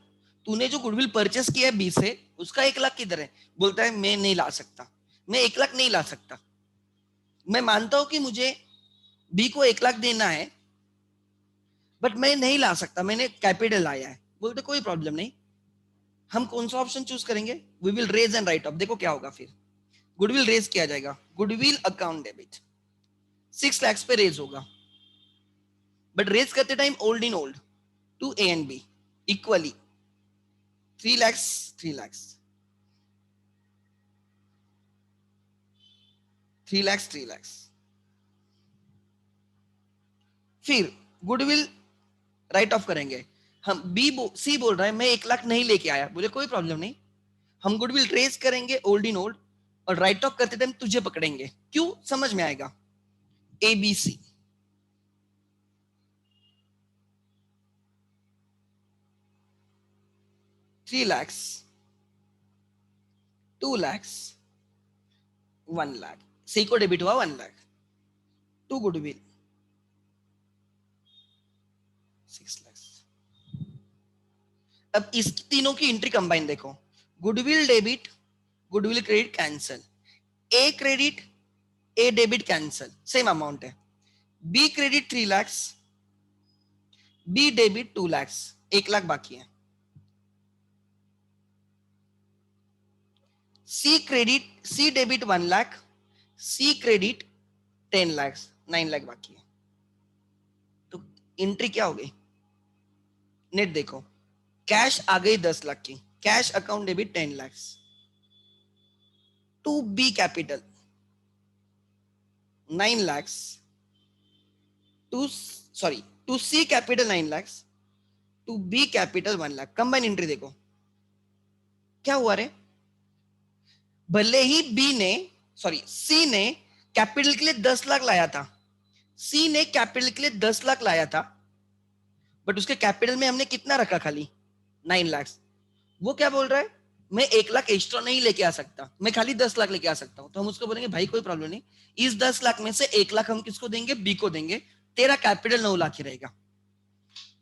तूने जो गुडविल परचेस किया है बी से, उसका 1 लाख किधर है? बोलता है मैं नहीं ला सकता, मैं 1 लाख नहीं ला सकता। मैं मानता हूं कि मुझे बी को 1 लाख देना है, बट मैं नहीं ला सकता, मैंने कैपिटल लाया है। बोलते कोई प्रॉब्लम नहीं, हम कौन सा ऑप्शन चूज करेंगे? We will raise and write off. देखो क्या होगा फिर, गुडविल रेज किया जाएगा, गुडविल अकाउंट डेबिट 6 लाख पे रेज होगा, बट रेज करते time old in old to A and B equally 3 lakh, 3 lakh, 3 lakh, 3 lakh. फिर गुडविल राइट ऑफ करेंगे। हम सी बोल रहा है मैं 1 लाख नहीं लेके आया। बोले कोई प्रॉब्लम नहीं, हम गुडविल रेज करेंगे ओल्ड इन ओल्ड और राइट ऑफ करते टाइम तुझे पकड़ेंगे। क्यों? समझ में आएगा। A B C, 3 lakhs, 2 lakhs, 1 lakh, C को डेबिट हुआ 1 लाख, टू गुडविल 6 लाख। अब इस तीनों की एंट्री कंबाइन देखो, goodwill debit, goodwill credit cancel, A credit A debit cancel, same amount है, B credit 3 lakh, B debit 2 lakh, 1 lakh बाकी है, C credit C debit 1 lakh, C credit 10 lakh, 9 lakh बाकी है। तो एंट्री क्या हो गई, नेट देखो, कैश आ गई 10 लाख की, cash account debit 10 lakh, to B capital 9 lakh, to sorry to C capital 9 lakh, to B capital 1 lakh. Combine entry देखो क्या हुआ रे, भले ही बी ने सॉरी सी ने कैपिटल के लिए 10 लाख लाया था, सी ने कैपिटल के लिए 10 लाख लाया था, बट उसके कैपिटल में हमने कितना रखा, खाली 9 लाख। वो क्या बोल रहा है, मैं 1 लाख एक्स्ट्रा नहीं लेके आ सकता, मैं खाली 10 लाख लेके आ सकता हूं। तो हम उसको बोलेंगे भाई कोई प्रॉब्लम नहीं, इस 10 लाख में से 1 लाख हम किसको देंगे, बी को देंगे, तेरा कैपिटल 9 लाख ही रहेगा।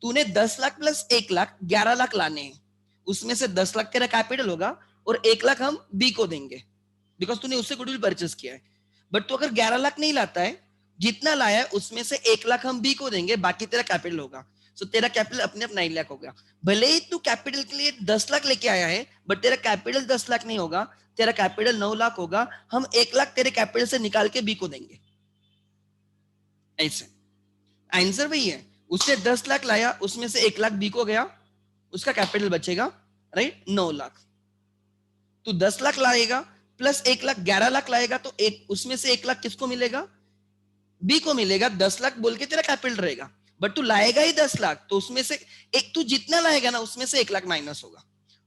तूने 10 लाख प्लस 1 लाख 11 लाख लाने हैं, उसमें से 10 लाख तेरा कैपिटल होगा और 1 लाख हम बी को देंगे, बिकॉज तूने उससे गुडविल परचेस किया है। बट तू अगर 11 लाख नहीं लाता है, जितना लाया है उसमें से 1 लाख हम बी को देंगे, बाकी तेरा कैपिटल होगा। सो तेरा कैपिटल अपने आप 9 लाख हो गया। भले ही तू कैपिटल के लिए 10 लाख लेके आया है, बट तेरा कैपिटल 10 लाख नहीं होगा, तेरा कैपिटल 9 लाख होगा। हम 1 लाख तेरे कैपिटल से निकाल के बी को देंगे, ऐसे आंसर वही है। उसने 10 लाख लाया, उसमें से 1 लाख बी को गया, उसका कैपिटल बचेगा, राइट, 9 लाख। तो 10 लाख लाएगा प्लस 1 लाख 11 लाख लाएगा, तो एक उसमें से 1 लाख किसको मिलेगा, बी को मिलेगा। 10 लाख बोल के तेरा कैपिटल रहेगा, बट तू लाएगा ही 10 लाख, तो उसमें से एक तू जितना लाएगा ना उसमें से 1 लाख माइनस होगा।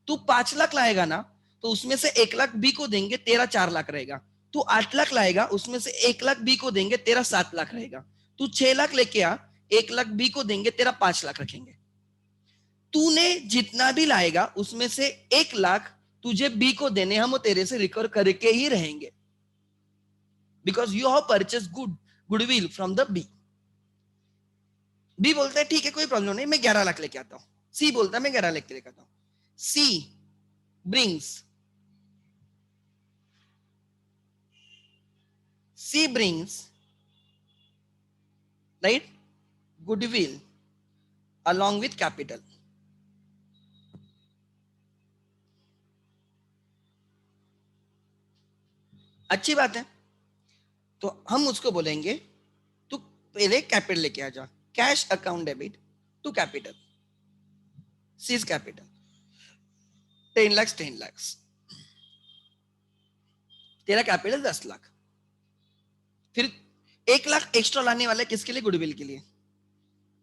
तू 5 लाख लाएगा ना, तो उसमें से 1 लाख बी को देंगे, तेरा 4 लाख रहेगा। तू 8 लाख लाएगा, उसमें से 1 लाख बी को देंगे, तेरा 7 लाख रहेगा। तू 6 लाख लेके आ, 1 लाख बी को देंगे, तेरा 5 लाख रखेंगे। तूने जितना भी लाएगा उसमें से 1 लाख तुझे बी को देने, हम वो तेरे से रिकवर करके ही रहेंगे, because you have purchase goodwill from the B. B बोलता है ठीक है कोई प्रॉब्लम नहीं, मैं 11 लाख लेके आता हूं। सी बोलता है मैं 11 लाख लेके आता हूं। सी brings right goodwill along with capital। अच्छी बात है, तो हम उसको बोलेंगे तू पहले कैपिटल लेके आ जा, cash account debit to capital, C's capital 10 lakh 10 lakh, तेरा कैपिटल 10 लाख। फिर 1 लाख एक्स्ट्रा लाने वाला है किसके लिए, गुडविल के लिए।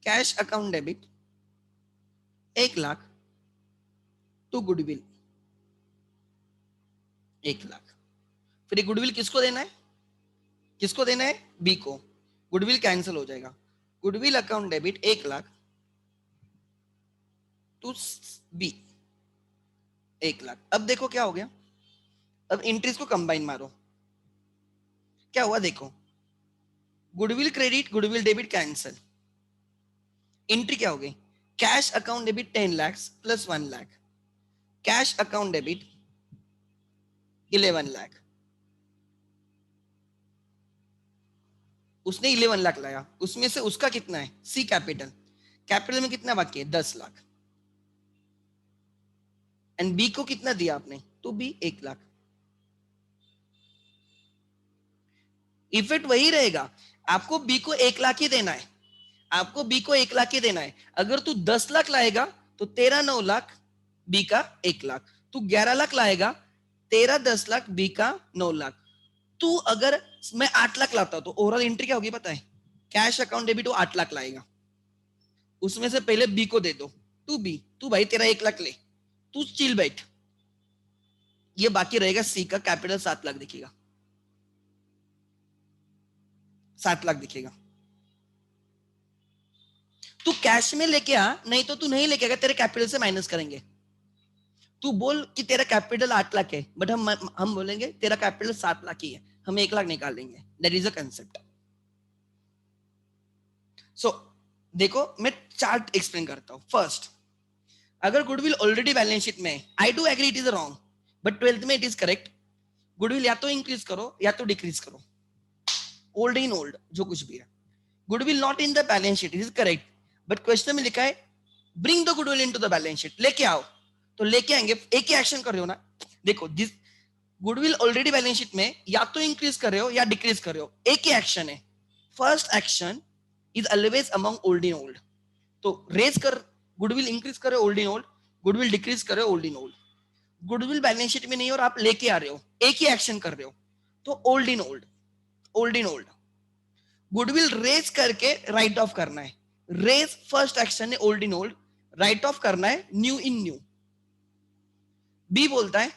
Cash account debit 1 lakh to goodwill 1 lakh. फिर गुडविल किसको देना है, किसको देना है, बी को। गुडविल कैंसिल हो जाएगा, goodwill account debit 1 lakh to B 1 lakh. अब देखो क्या हो गया, अब एंट्रीज को कंबाइन मारो, क्या हुआ देखो, goodwill credit goodwill debit cancel, entry क्या हो गई, cash account debit 10 lakh plus 1 lakh, cash account debit 11 lakh. उसने 11 लाख लाया, उसमें से उसका कितना है, सी कैपिटल, कैपिटल में कितना बाकी है, 10 लाख। एंड बी को कितना दिया आपने, तो बी 1 लाख। इफेक्ट वही रहेगा, आपको बी को 1 लाख ही देना है, आपको बी को 1 लाख ही देना है। अगर तू 10 लाख लाएगा तो तेरा 9 लाख, बी का 1 लाख। तू 11 लाख लाएगा, तेरा 10 लाख, बी का 9 लाख। तू अगर मैं 8 लाख लाता तो ओवरऑल एंट्री क्या होगी पता है, कैश अकाउंट डेबिट वो 8 लाख लाएगा, उसमें से पहले बी को दे दो, तू भाई तेरा 1 लाख ले, तू चिल बैठ, ये बाकी रहेगा सी का कैपिटल 7 लाख दिखेगा, 7 लाख दिखेगा। तू कैश में लेके आ, नहीं तो तू नहीं लेके आएगा, तेरे कैपिटल से माइनस करेंगे। तू बोल कि तेरा कैपिटल 8 लाख है, बट हम बोलेंगे तेरा कैपिटल 7 लाख ही है, हम 1 लाख निकालेंगे, दैट इज अ कंसेप्ट। सो देखो मैं चार्ट एक्सप्लेन करता हूं। फर्स्ट, अगर गुडविल ऑलरेडी बैलेंस शीट में, I do agree it is wrong, but 12th में इट इज करेक्ट। गुडविल या तो इंक्रीज करो या तो डिक्रीज करो, ओल्ड इन ओल्ड जो कुछ भी है। Goodwill not in the balance sheet, it is correct, but question में लिखा है bring the goodwill into the balance sheet, लेके आओ। तो लेके आएंगे, एक ही एक्शन कर रहे हो ना। देखो this goodwill already balance sheet में या तो इंक्रीज कर रहे हो या डिक्रीज कर रहे हो, एक ही एक्शन है। First action is always among old in old. तो रेज कर, गुडविल इंक्रीज कर रहे हो old in old, goodwill decrease कर रहे हो old in old. Goodwill balance sheet में नहीं और आप लेके आ रहे हो, एक ही एक्शन कर रहे हो, तो old in old, old in old. Goodwill raise करके राइट ऑफ करना है, रेज फर्स्ट एक्शन है old in old, write off करना है न्यू इन न्यू। बी बोलता है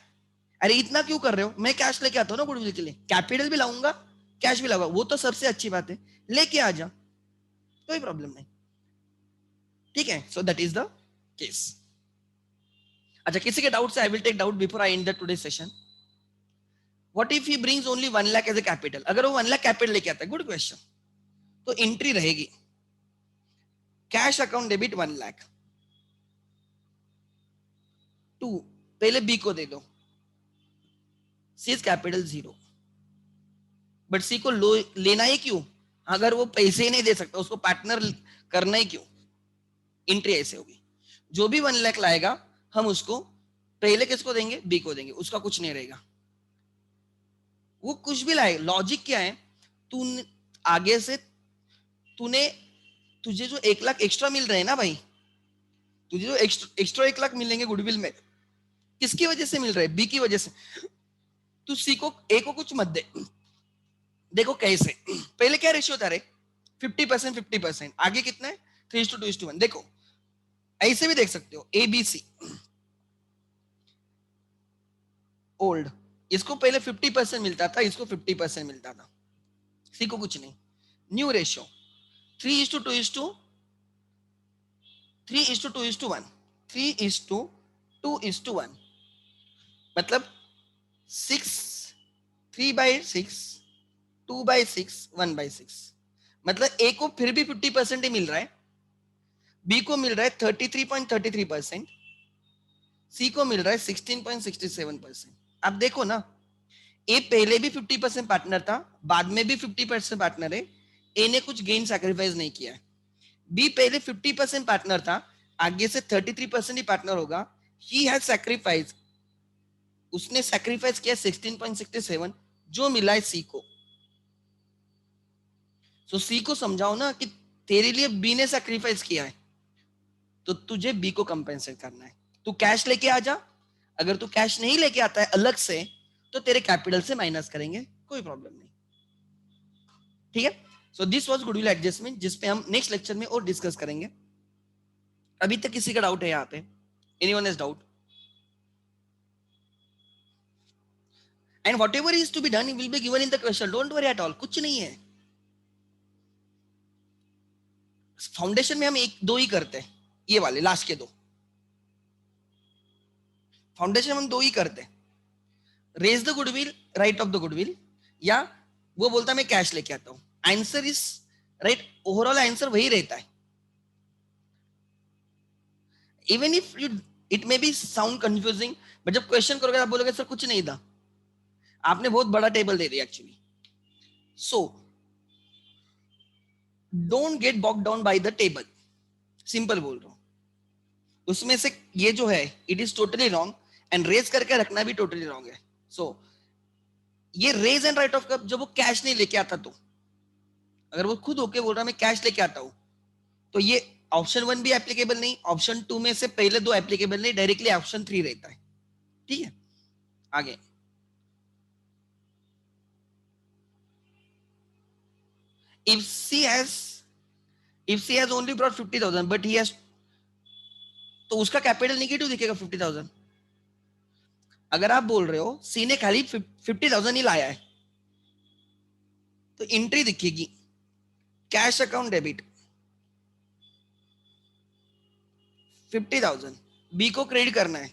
अरे इतना क्यों कर रहे हो, मैं कैश लेके आता हूं ना गुडविल के लिए, कैपिटल भी लाऊंगा कैश भी लाऊंगा, वो तो सबसे अच्छी बात है, लेके आ जा, कोई प्रॉब्लम नहीं, ठीक है। So that is the case. अच्छा, किसी के डाउट से I will take doubt before I end the today session. What if he brings only 1 lakh as a capital, अगर वो 1 लाख कैपिटल लेके आता है, गुड क्वेश्चन, तो एंट्री रहेगी कैश अकाउंट डेबिट 1 लाख। 2, पहले बी को दे दो, सीज कैपिटल 0, बट सी को लेना ही क्यों, अगर वो पैसे ही नहीं दे सकता उसको पार्टनर करना ही क्यों। एंट्री ऐसे होगी, जो भी 1 लाख लाएगा हम उसको पहले किसको देंगे, बी को देंगे, उसका कुछ नहीं रहेगा। वो कुछ भी लाए, लॉजिक क्या है, तू आगे से तूने, तुझे जो 1 लाख एक्स्ट्रा मिल रहे हैं ना भाई, तुझे जो एक्स्ट्रा 1 लाख मिलेंगे गुडविल में, किसकी वजह से मिल रहे हैं, बी की वजह से। तू सी को, ए को कुछ मत दे। देखो कैसे, पहले क्या रेशियो था रे, 50% 50%, आगे कितना है 3:2:1। देखो ऐसे भी देख सकते हो, ए बी सी ओल्ड, इसको पहले 50% मिलता था, इसको 50% मिलता था, सी को कुछ नहीं। न्यू रेशियो 3:2:3:1, 3:2:1, मतलब 6, 3/6, 2/6, 1/6, मतलब ए को फिर भी 50% ही मिल रहा है, बी को मिल रहा है 33.33%, सी को मिल रहा है 16.67%। अब देखो ना, ए पहले भी 50% पार्टनर था, बाद में भी 50% पार्टनर है, ए ने कुछ गेन सैक्रिफाइस नहीं किया है। बी पहले 50% पार्टनर था, आगे से 33% ही पार्टनर होगा, ही हैज सैक्रिफाइस, उसने सैक्रिफाइस किया 16.67, जो मिला है सी को। सो सी को समझाओ ना कि तेरे लिए बी ने सैक्रिफाइस किया है, तो तुझे बी को कंपेंसेट करना है। तू कैश लेके आ जा, अगर तू कैश नहीं लेके आता है अलग से, तो तेरे कैपिटल से माइनस करेंगे, कोई प्रॉब्लम नहीं, ठीक है। So this was goodwill adjustment, जिसपे हम नेक्स्ट लेक्चर में और डिस्कस करेंगे। अभी तक किसी का डाउट है यहाँ पे, anyone has doubt? And whatever is to be done will be given in the question, don't worry at all, कुछ नहीं है। फाउंडेशन में हम एक दो ही करते हैं, ये वाले लास्ट के दो फाउंडेशन हम दो ही करते हैं, raise the goodwill, write off the goodwill, या वो बोलता मैं कैश लेके आता हूं। Answer is right, overall answer वही रहता है। Even if you, it may be sound confusing, but जब क्वेश्चन करोगे आप बोलोगे सर कुछ नहीं था, आपने बहुत बड़ा टेबल दे दिया actually. So don't get bogged down by the table, simple बोल रहा हूं। उसमें से ये जो है it is totally wrong, and raise करके रखना भी टोटली रॉन्ग है। सो ये रेज एंड राइट ऑफ कब, जब वो कैश नहीं लेके आता, तो अगर वो खुद होके बोल रहा मैं कैश लेके आता हूं, तो ये ऑप्शन 1 भी एप्लीकेबल नहीं, ऑप्शन 2 में से पहले दो एप्लीकेबल नहीं, डायरेक्टली ऑप्शन 3 रहता है, ठीक है। आगे if C has if C has only brought 50,000 but he has, तो उसका कैपिटल निगेटिव दिखेगा 50,000। अगर आप बोल रहे हो सी ने खाली 50,000 ही लाया है, तो एंट्री दिखेगी कैश अकाउंट डेबिट 50,000, बी को क्रेडिट करना है,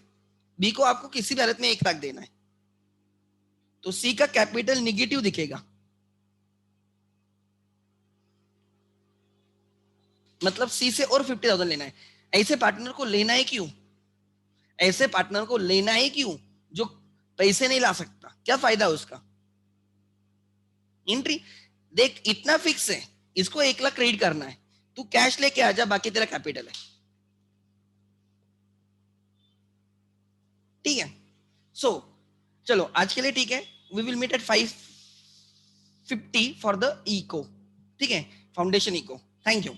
बी को आपको किसी भी हालत में 1 लाख देना है, तो सी का कैपिटल निगेटिव दिखेगा, मतलब सी से और 50,000 लेना है। ऐसे पार्टनर को लेना है क्यों? ऐसे पार्टनर को लेना है क्यों जो पैसे नहीं ला सकता? क्या फायदा उसका? एंट्री देख, इतना फिक्स है, इसको 1 लाख क्रेडिट करना है, तू कैश लेके आ जा, बाकी तेरा कैपिटल है। ठीक है, सो चलो आज के लिए ठीक है, we will meet at 5:50 for the eco. ठीक है, फाउंडेशन इको। Thank you.